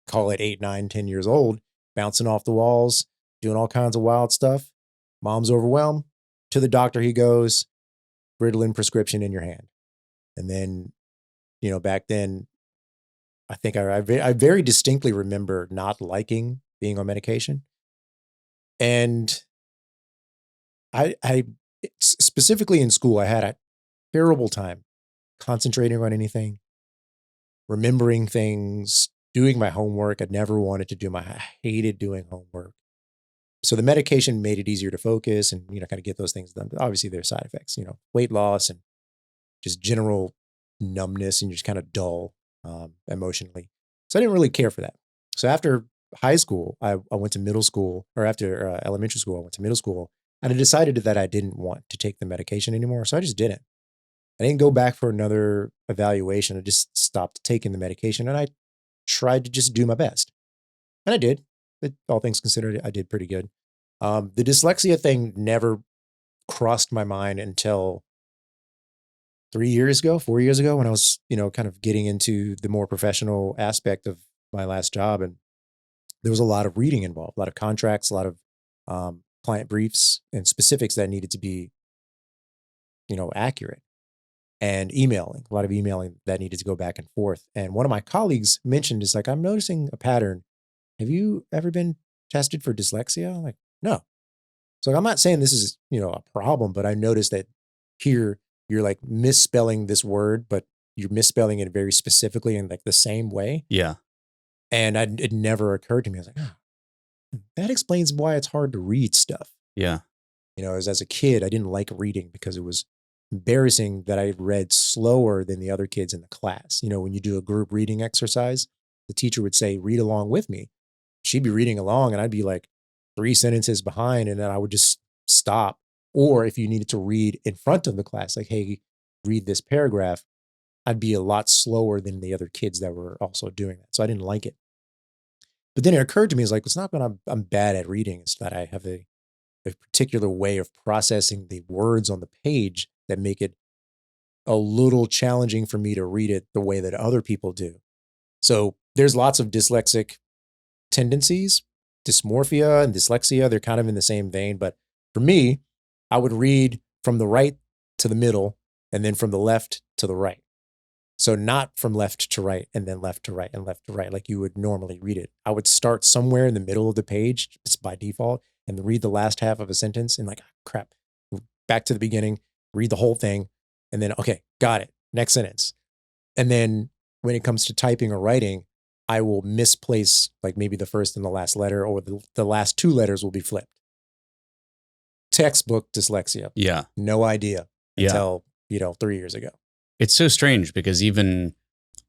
call it 8, 9, 10 years old, bouncing off the walls, doing all kinds of wild stuff. Mom's overwhelmed. To the doctor he goes, Ritalin prescription in your hand. And then, back then, I think I very distinctly remember not liking being on medication. And I specifically in school, I had a terrible time concentrating on anything, remembering things, doing my homework. I never wanted to I hated doing homework. So the medication made it easier to focus and, kind of get those things done. But obviously there's side effects, weight loss and just general numbness, and you're just kind of dull emotionally. So I didn't really care for that. So after high school, I went to middle school, or after elementary school, I went to middle school. And I decided that I didn't want to take the medication anymore. So I just didn't. I didn't go back for another evaluation. I just stopped taking the medication, and I tried to just do my best. And I did. But all things considered, I did pretty good. The dyslexia thing never crossed my mind until 4 years ago, when I was, kind of getting into the more professional aspect of my last job. And there was a lot of reading involved, a lot of contracts, a lot of client briefs and specifics that needed to be, accurate, and emailing, a lot of emailing that needed to go back and forth. And one of my colleagues mentioned, is like, I'm noticing a pattern. Have you ever been tested for dyslexia? I'm like, no. So I'm not saying this is, a problem, but I noticed that here you're like misspelling this word, but you're misspelling it very specifically in like the same way. Yeah. And it never occurred to me. I was like, that explains why it's hard to read stuff. Yeah. As a kid, I didn't like reading because it was embarrassing that I read slower than the other kids in the class. When you do a group reading exercise, the teacher would say, read along with me. She'd be reading along and I'd be like 3 sentences behind, and then I would just stop. Or if you needed to read in front of the class, like, hey, read this paragraph, I'd be a lot slower than the other kids that were also doing that. So I didn't like it. But then it occurred to me, it's like, it's not that I'm bad at reading. It's that I have a particular way of processing the words on the page that make it a little challenging for me to read it the way that other people do. So there's lots of dyslexic tendencies, dysmorphia and dyslexia. They're kind of in the same vein. But for me, I would read from the right to the middle and then from the left to the right. So not from left to right and then left to right and left to right like you would normally read it. I would start somewhere in the middle of the page, it's by default, and read the last half of a sentence and like, crap, back to the beginning, read the whole thing, and then, okay, got it, next sentence. And then when it comes to typing or writing, I will misplace like maybe the first and the last letter, or the last 2 letters will be flipped. Textbook dyslexia. Yeah. No idea until, 3 years ago. It's so strange because even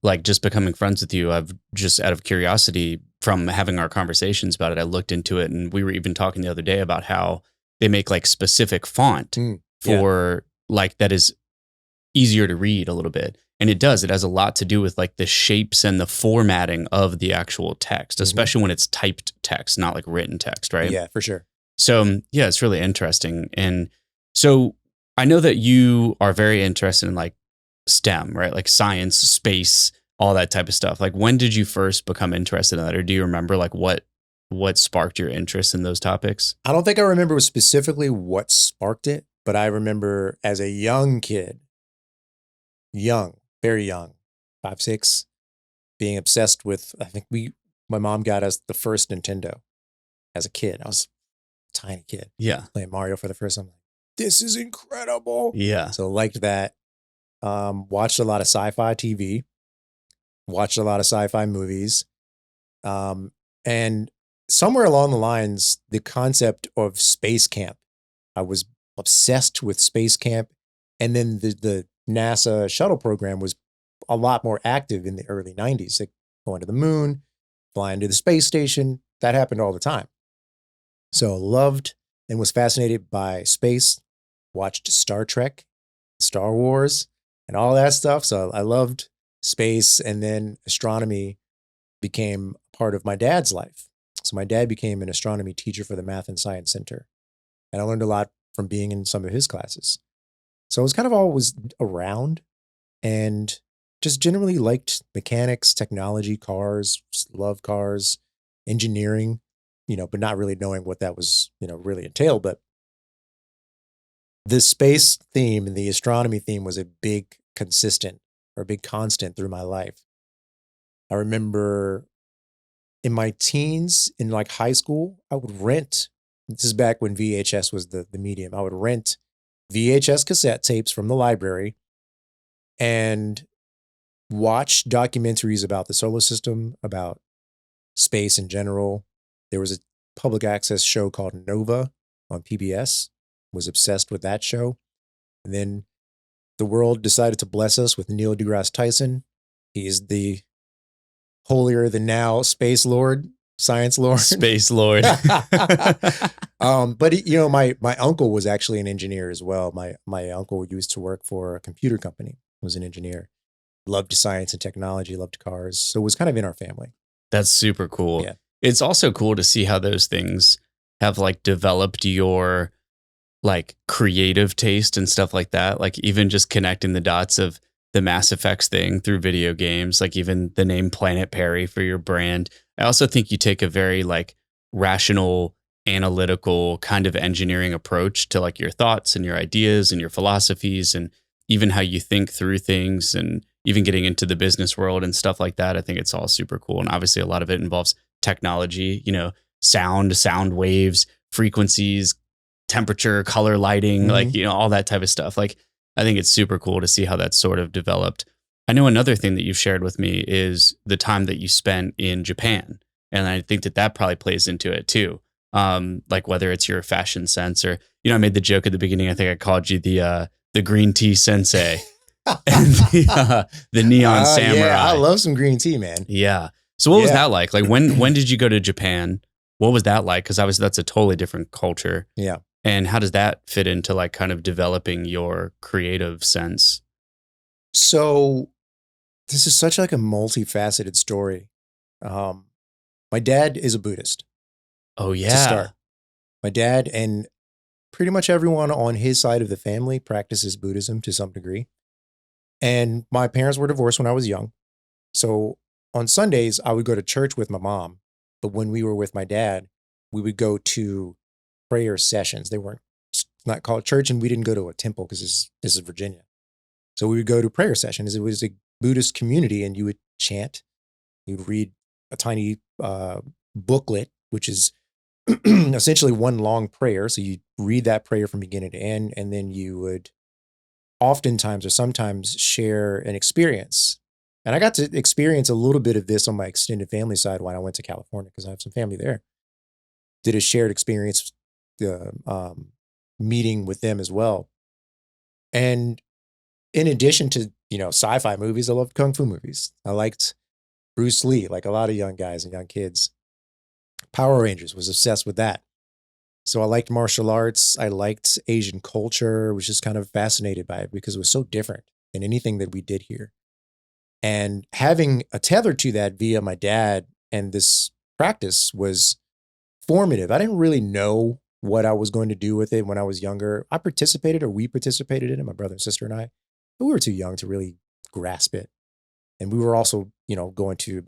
like just becoming friends with you, I've just out of curiosity from having our conversations about it, I looked into it, and we were even talking the other day about how they make like specific font for like that is easier to read a little bit. And it has a lot to do with like the shapes and the formatting of the actual text, especially when it's typed text, not like written text, right? Yeah, for sure. So yeah, it's really interesting. And so I know that you are very interested in like STEM, right? Like science, space, all that type of stuff. Like when did you first become interested in that? Or do you remember like what sparked your interest in those topics? I don't think I remember specifically what sparked it, but I remember as a young kid, young, very young, 5, 6, being obsessed with, I think my mom got us the first Nintendo as a kid. I was a tiny kid. Yeah. Playing Mario for the first time. This is incredible. Yeah. So liked that. Watched a lot of sci-fi TV. Watched a lot of sci-fi movies. And somewhere along the lines, the concept of space camp, I was obsessed with space camp. And then the NASA shuttle program was a lot more active in the early 90s, like going to the moon, flying to the space station. That happened all the time. So loved and was fascinated by space, watched Star Trek, Star Wars, and all that stuff. So I loved space, and then astronomy became part of my dad's life. So my dad became an astronomy teacher for the Math and Science Center. And I learned a lot from being in some of his classes. So I was kind of always around and just generally liked mechanics, technology, cars, love cars, engineering, but not really knowing what that was, really entailed. But the space theme and the astronomy theme was a big constant through my life. I remember in my teens, in like high school, I would rent, this is back when VHS was the medium, I would rent VHS cassette tapes from the library and watch documentaries about the solar system, about space in general. There was a public access show called Nova on PBS, was obsessed with that show. And then the world decided to bless us with Neil deGrasse Tyson. He is the holier than now space lord, science lord. Space lord. But my uncle was actually an engineer as well. My uncle used to work for a computer company, was an engineer. Loved science and technology, loved cars. So it was kind of in our family. That's super cool. Yeah. It's also cool to see how those things have like developed your like creative taste and stuff like that. Like even just connecting the dots of the MassFX thing through video games, like even the name Planet Perri for your brand. I also think you take a very like rational, analytical kind of engineering approach to like your thoughts and your ideas and your philosophies and even how you think through things and even getting into the business world and stuff like that. I think it's all super cool. And obviously a lot of it involves technology, sound waves, frequencies, temperature, color, lighting, like, all that type of stuff. Like, I think it's super cool to see how that's sort of developed. I know another thing that you've shared with me is the time that you spent in Japan. And I think that probably plays into it too. Like whether it's your fashion sense or, I made the joke at the beginning, I think I called you the green tea sensei and the neon samurai. Yeah, I love some green tea, man. Yeah. So what was that like? Like when did you go to Japan? What was that like? Because obviously that's a totally different culture. Yeah. And how does that fit into like kind of developing your creative sense? So this is such like a multifaceted story. My dad is a Buddhist. Oh yeah. To start. My dad and pretty much everyone on his side of the family practices Buddhism to some degree. And my parents were divorced when I was young. So on Sundays, I would go to church with my mom. But when we were with my dad, we would go to prayer sessions. They weren't, it's not called church, and we didn't go to a temple because this is Virginia. So we would go to prayer sessions. It was a Buddhist community, and you would chant. You'd read a tiny booklet, which is essentially one long prayer. So you read that prayer from beginning to end, and then you would oftentimes or sometimes share an experience. And I got to experience a little bit of this on my extended family side when I went to California because I have some family there. Did a shared experience meeting with them as well. And in addition to, sci-fi movies, I loved kung fu movies. I liked Bruce Lee, like a lot of young guys and young kids. Power Rangers, was obsessed with that. So I liked martial arts. I liked Asian culture, was just kind of fascinated by it because it was so different than anything that we did here. And having a tether to that via my dad and this practice was formative. I didn't really know what I was going to do with it when I was younger. We participated in it, my brother and sister and I, but we were too young to really grasp it. And we were also, going to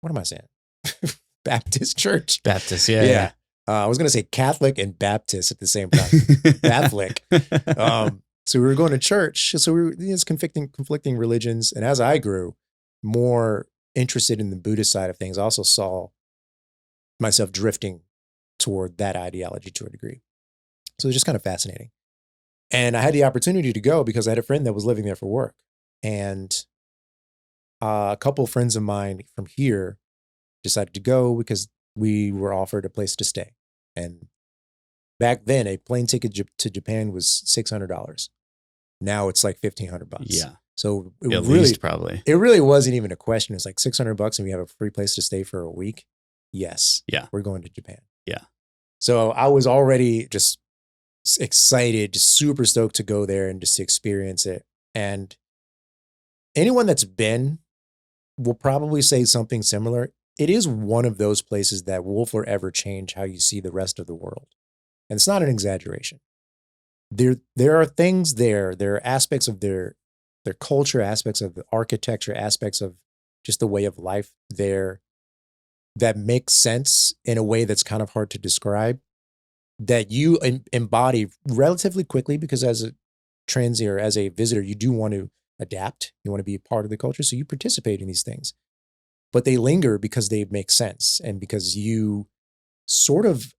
what am I saying? Baptist church. Baptist, yeah. I was going to say Catholic and Baptist at the same time. Catholic. So we were going to church. So we were these conflicting religions. And as I grew more interested in the Buddhist side of things, I also saw myself drifting toward that ideology to a degree. So it was just kind of fascinating. And I had the opportunity to go because I had a friend that was living there for work. And a couple of friends of mine from here decided to go because we were offered a place to stay. And back then, a plane ticket to Japan was $600. Now it's like $1,500. Yeah. So At least probably. It really wasn't even a question. It's like $600 and we have a free place to stay for a week. Yes. Yeah. We're going to Japan. Yeah. So I was already just excited, just super stoked to go there and just to experience it. And anyone that's been will probably say something similar. It is one of those places that will forever change how you see the rest of the world. And it's not an exaggeration. There are things there. There are aspects of their culture, aspects of the architecture, aspects of just the way of life there that make sense in a way that's kind of hard to describe, that you embody relatively quickly, because as a transient or as a visitor, you do want to adapt. You want to be a part of the culture. So you participate in these things. But they linger because they make sense and because you sort of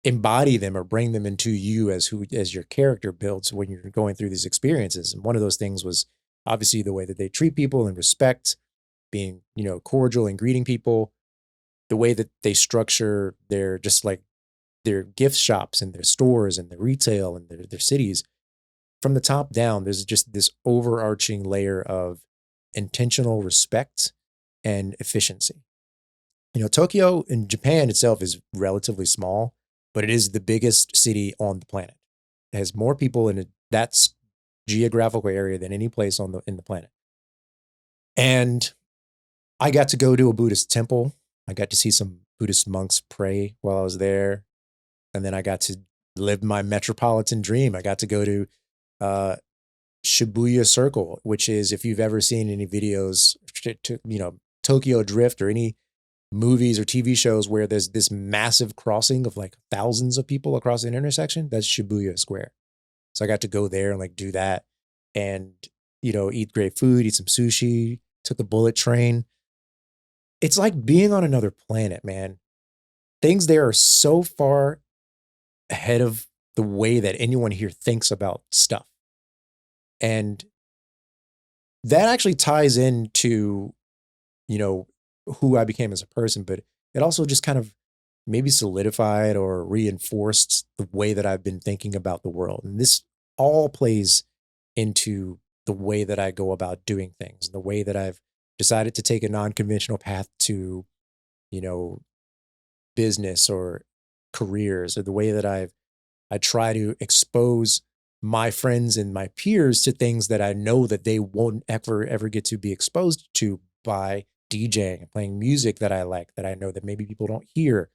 embody them or bring them into you as your character builds when you're going through these experiences. And one of those things was obviously the way that they treat people and respect, being, cordial and greeting people, the way that they structure their gift shops and their stores and their retail and their cities. From the top down, there's just this overarching layer of intentional respect and efficiency. Tokyo in Japan itself is relatively small, but it is the biggest city on the planet. It has more people in that geographical area than any place in the planet. And I got to go to a Buddhist temple. I got to see some Buddhist monks pray while I was there. And then I got to live my metropolitan dream. I got to go to Shibuya Circle, which is, if you've ever seen any videos, Tokyo Drift or any movies or TV shows where there's this massive crossing of like thousands of people across an intersection, that's Shibuya Square. So I got to go there and do that and, eat great food, eat some sushi, took the bullet train. It's like being on another planet, man. Things there are so far ahead of the way that anyone here thinks about stuff. And that actually ties into, who I became as a person, but it also just kind of maybe solidified or reinforced the way that I've been thinking about the world. And this all plays into the way that I go about doing things, the way that I've decided to take a non-conventional path to, business or careers, or the way that I try to expose my friends and my peers to things that I know that they won't ever get to be exposed to by DJing and playing music that I like, that I know that maybe people don't hear,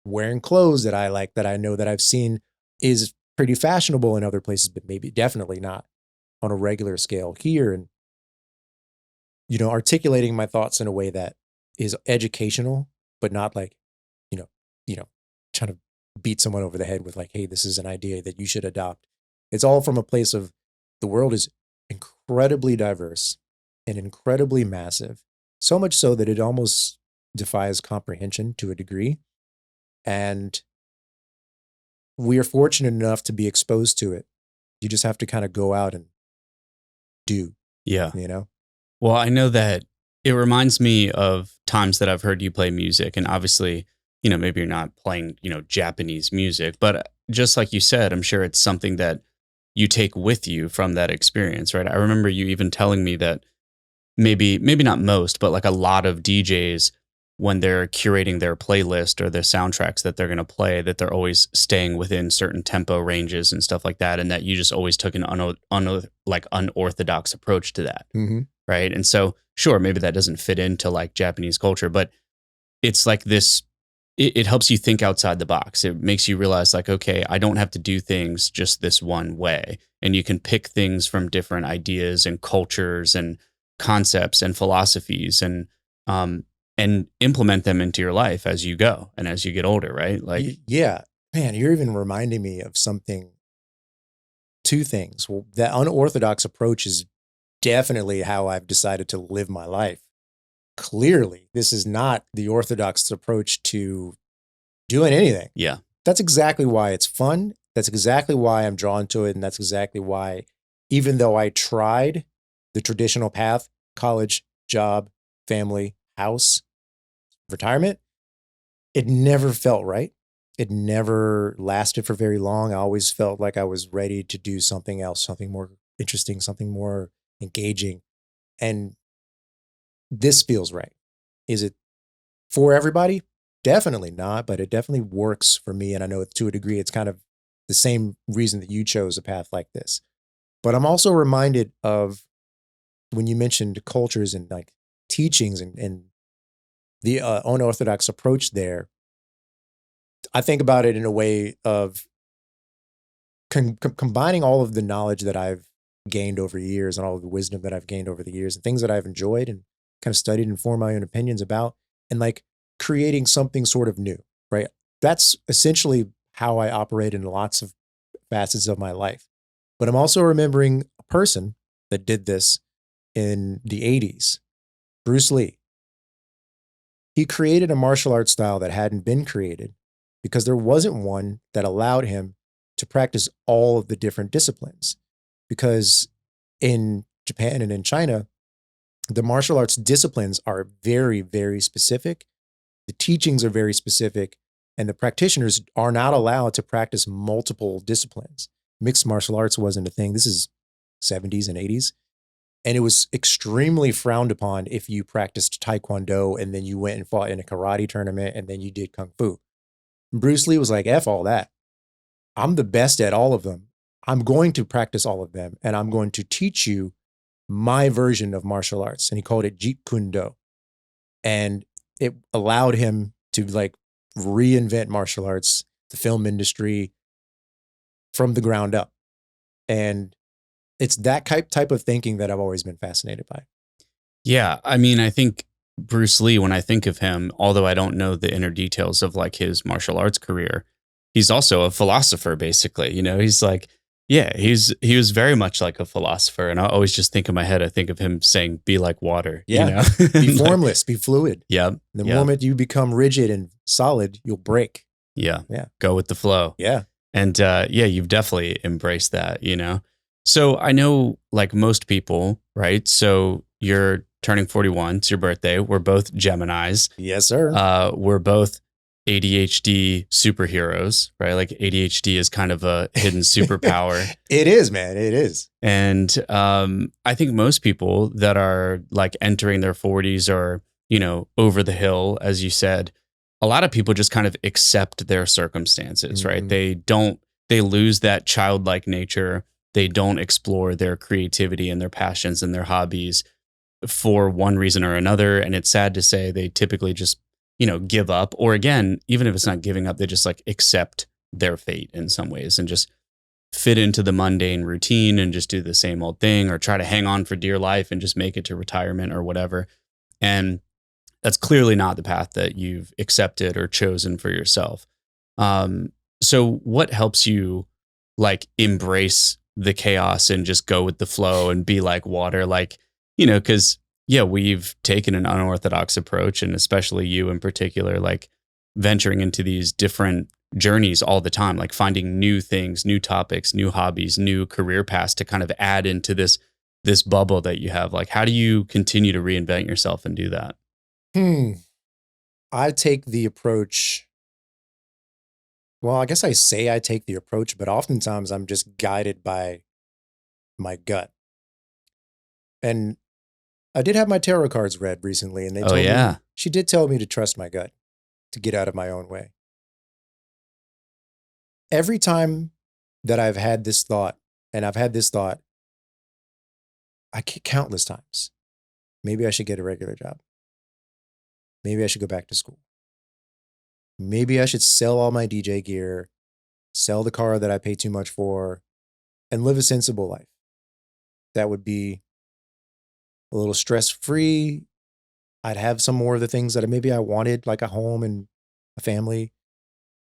wearing clothes that I like, that I know that I've seen is pretty fashionable in other places, but maybe definitely not on a regular scale here. And, articulating my thoughts in a way that is educational, but not like, trying to beat someone over the head with like, hey, this is an idea that you should adopt. It's all from a place of the world is incredibly diverse and incredibly massive, so much so that it almost defies comprehension to a degree. And we are fortunate enough to be exposed to it. You just have to kind of go out and do. Yeah. Well, I know that it reminds me of times that I've heard you play music, and obviously, maybe you're not playing, Japanese music, but just like you said, I'm sure it's something that you take with you from that experience, right? I remember you even telling me that maybe not most, but like a lot of DJs, when they're curating their playlist or their soundtracks that they're going to play, that they're always staying within certain tempo ranges and stuff like that. And that you just always took an unorthodox approach to that. Mm-hmm. Right. And so, sure, maybe that doesn't fit into like Japanese culture, but it's like this, it helps you think outside the box. It makes you realize like, okay, I don't have to do things just this one way. And you can pick things from different ideas and cultures and concepts and philosophies and implement them into your life as you go and as you get older, right? Like, yeah, man, you're even reminding me of something two things. Well, that unorthodox approach is definitely how I've decided to live my life. Clearly, this is not the orthodox approach to doing anything. Yeah. That's exactly why it's fun. That's exactly why I'm drawn to it. And that's exactly why, even though I tried the traditional path, college, job, family, house, retirement, it never felt right. It never lasted for very long. I always felt like I was ready to do something else, something more interesting, something more engaging. And this feels right. Is it for everybody? Definitely not, but it definitely works for me. And I know to a degree, it's kind of the same reason that you chose a path like this. But I'm also reminded of when you mentioned cultures and like teachings and the unorthodox approach there. I think about it in a way of combining all of the knowledge that I've gained over years and all of the wisdom that I've gained over the years and things that I've enjoyed and kind of studied and formed my own opinions about, and like creating something sort of new, right? That's essentially how I operate in lots of facets of my life. But I'm also remembering a person that did this in the 80s, Bruce Lee. He created a martial arts style that hadn't been created because there wasn't one that allowed him to practice all of the different disciplines. Because in Japan and in China, the martial arts disciplines are very, very specific. The teachings are very specific, and the practitioners are not allowed to practice multiple disciplines. Mixed martial arts wasn't a thing. This is 70s and 80s. And it was extremely frowned upon if you practiced Taekwondo and then you went and fought in a karate tournament and then you did Kung Fu. And Bruce Lee was like, F all that. I'm the best at all of them. I'm going to practice all of them and I'm going to teach you my version of martial arts. And he called it Jeet Kune Do. And it allowed him to like reinvent martial arts, the film industry from the ground up. And it's that type of thinking that I've always been fascinated by. Yeah. I mean, I think Bruce Lee, when I think of him, although I don't know the inner details of like his martial arts career, he's also a philosopher, basically. You know, he's like, yeah, he was very much like a philosopher. And I always just think in my head, I think of him saying, be like water. Yeah. You know? Be formless, be fluid. Yeah. The moment you become rigid and solid, you'll break. Yeah. Yeah. Go with the flow. Yeah. And yeah, you've definitely embraced that, you know? So I know like most people, right? So you're turning 41. It's your birthday. We're both Geminis. Yes, sir. We're both ADHD superheroes, right? Like ADHD is kind of a hidden superpower. It is, man. It is. And I think most people that are like entering their 40s or, you know, over the hill, as you said, a lot of people just kind of accept their circumstances, right? They lose that childlike nature. They don't explore their creativity and their passions and their hobbies for one reason or another. And it's sad to say they typically just, you know, give up, or again, even if it's not giving up, they just like accept their fate in some ways and just fit into the mundane routine and just do the same old thing or try to hang on for dear life and just make it to retirement or whatever. And that's clearly not the path that you've accepted or chosen for yourself. So what helps you like embrace the chaos and just go with the flow and be like water? Like, you know, because yeah, we've taken an unorthodox approach, and especially you in particular, like venturing into these different journeys all the time, like finding new things, new topics, new hobbies, new career paths to kind of add into this bubble that you have. Like, how do you continue to reinvent yourself and do that? I take the approach. Well, I guess I say I take the approach, but oftentimes I'm just guided by my gut. And I did have my tarot cards read recently, and they told me, she did tell me to trust my gut, to get out of my own way. Every time that I've had this thought, and I've had this thought, countless times, maybe I should get a regular job. Maybe I should go back to school. Maybe I should sell all my DJ gear, sell the car that I pay too much for, and live a sensible life. That would be a little stress-free. I'd have some more of the things that maybe I wanted, like a home and a family.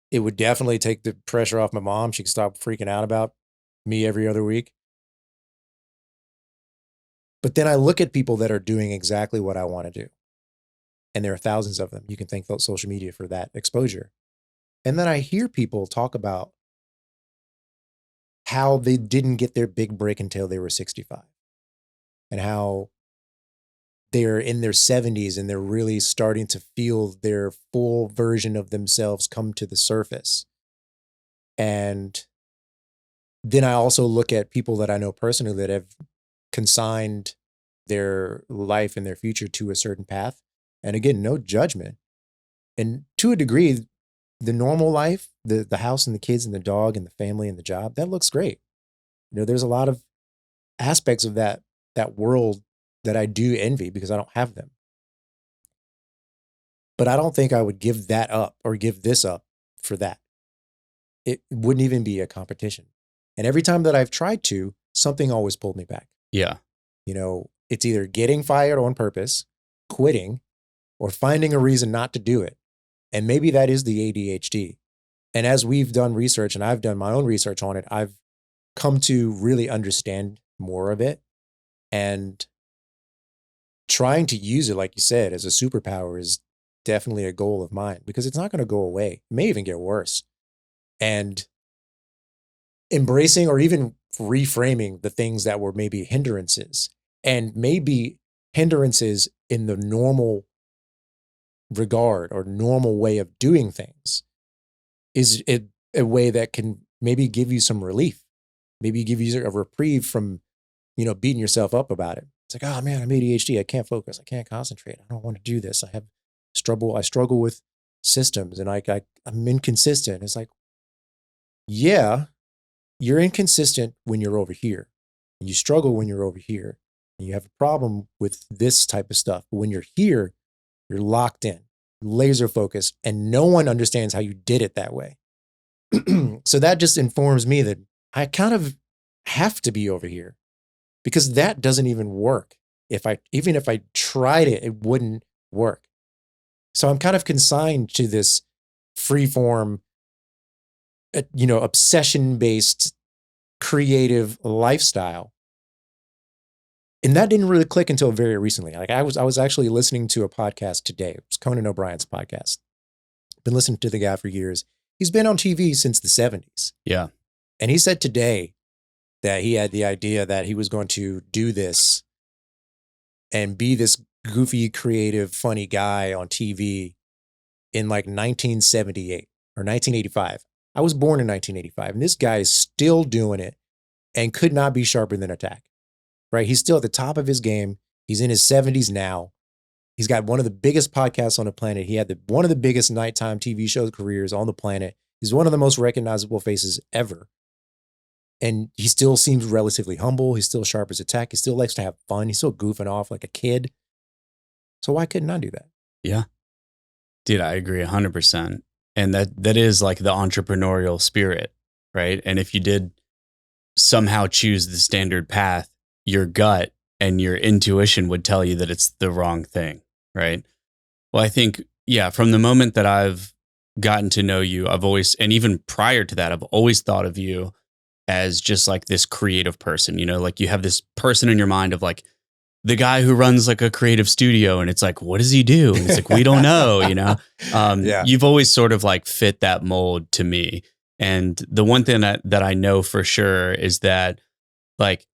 It would definitely take the pressure off my mom. She could stop freaking out about me every other week. But then I look at people that are doing exactly what I want to do. And there are thousands of them. You can thank social media for that exposure. And then I hear people talk about how they didn't get their big break until they were 65 and how they're in their 70s and they're really starting to feel their full version of themselves come to the surface. And then I also look at people that I know personally that have consigned their life and their future to a certain path. And again, no judgment. And to a degree, the normal life, the house and the kids and the dog and the family and the job, that looks great. There's a lot of aspects of that world that I do envy because I don't have them. But I don't think I would give that up or give this up for that. It wouldn't even be a competition. And every time that I've tried to, something always pulled me back. Yeah. It's either getting fired on purpose, quitting, or finding a reason not to do it. And maybe that is the ADHD. And as we've done research and I've done my own research on it, I've come to really understand more of it. And trying to use it, like you said, as a superpower is definitely a goal of mine because it's not going to go away. It may even get worse. And embracing or even reframing the things that were maybe hindrances and maybe hindrances in the normal regard or normal way of doing things is a way that can maybe give you some relief, maybe give you a reprieve from, beating yourself up about it. It's like, oh man, I'm ADHD. I can't focus. I can't concentrate. I don't want to do this. I struggle with systems and I'm inconsistent. It's like, yeah, you're inconsistent when you're over here and you struggle when you're over here and you have a problem with this type of stuff. But when you're here, you're locked in, laser focused, and no one understands how you did it that way. So that just informs me that I kind of have to be over here because that doesn't even work. Even if I tried it, it wouldn't work. So I'm kind of consigned to this freeform, obsession-based creative lifestyle. And that didn't really click until very recently. Like I was actually listening to a podcast today. It was Conan O'Brien's podcast. Been listening to the guy for years. He's been on TV since the 70s. Yeah. And he said today that he had the idea that he was going to do this and be this goofy, creative, funny guy on TV in like 1978 or 1985. I was born in 1985, and this guy is still doing it and could not be sharper than Attack, right? He's still at the top of his game. He's in his 70s now. He's got one of the biggest podcasts on the planet. He had one of the biggest nighttime TV show careers on the planet. He's one of the most recognizable faces ever. And he still seems relatively humble. He's still sharp as Attack. He still likes to have fun. He's still goofing off like a kid. So why couldn't I do that? Yeah. Dude, I agree 100%. And that is like the entrepreneurial spirit, right? And if you did somehow choose the standard path, your gut and your intuition would tell you that it's the wrong thing, right? Well, I think, yeah, from the moment that I've gotten to know you, I've always, and even prior to that, I've always thought of you as just like this creative person, like you have this person in your mind of like the guy who runs like a creative studio, and it's like, what does he do? And it's like, we don't know, Yeah. You've always sort of like fit that mold to me. And the one thing that I know for sure is that like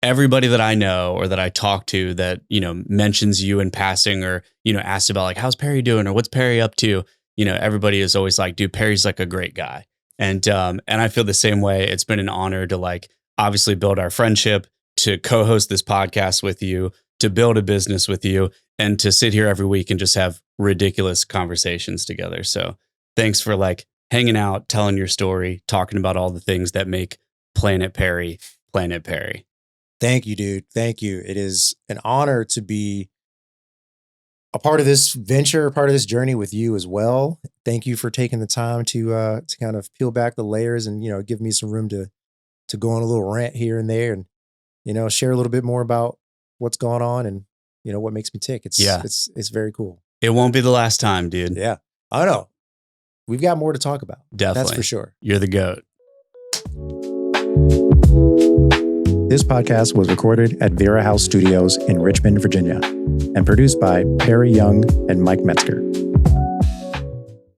everybody that I know or that I talk to that, mentions you in passing or, asks about like, how's Perri doing? Or what's Perri up to? Everybody is always like, dude, Perri's like a great guy. And I feel the same way. It's been an honor to like, obviously build our friendship, to co-host this podcast with you, to build a business with you, and to sit here every week and just have ridiculous conversations together. So thanks for like hanging out, telling your story, talking about all the things that make Planet Perri, Planet Perri. Thank you, dude. Thank you. It is an honor to be a part of this venture, a part of this journey with you as well. Thank you for taking the time to kind of peel back the layers and, give me some room to go on a little rant here and there and, share a little bit more about what's going on and, what makes me tick. It's very cool. It won't be the last time, dude. Yeah, I know. We've got more to talk about. Definitely. That's for sure. You're the GOAT. This podcast was recorded at Vera House Studios in Richmond, Virginia, and produced by Perri Young and Myke Metzger.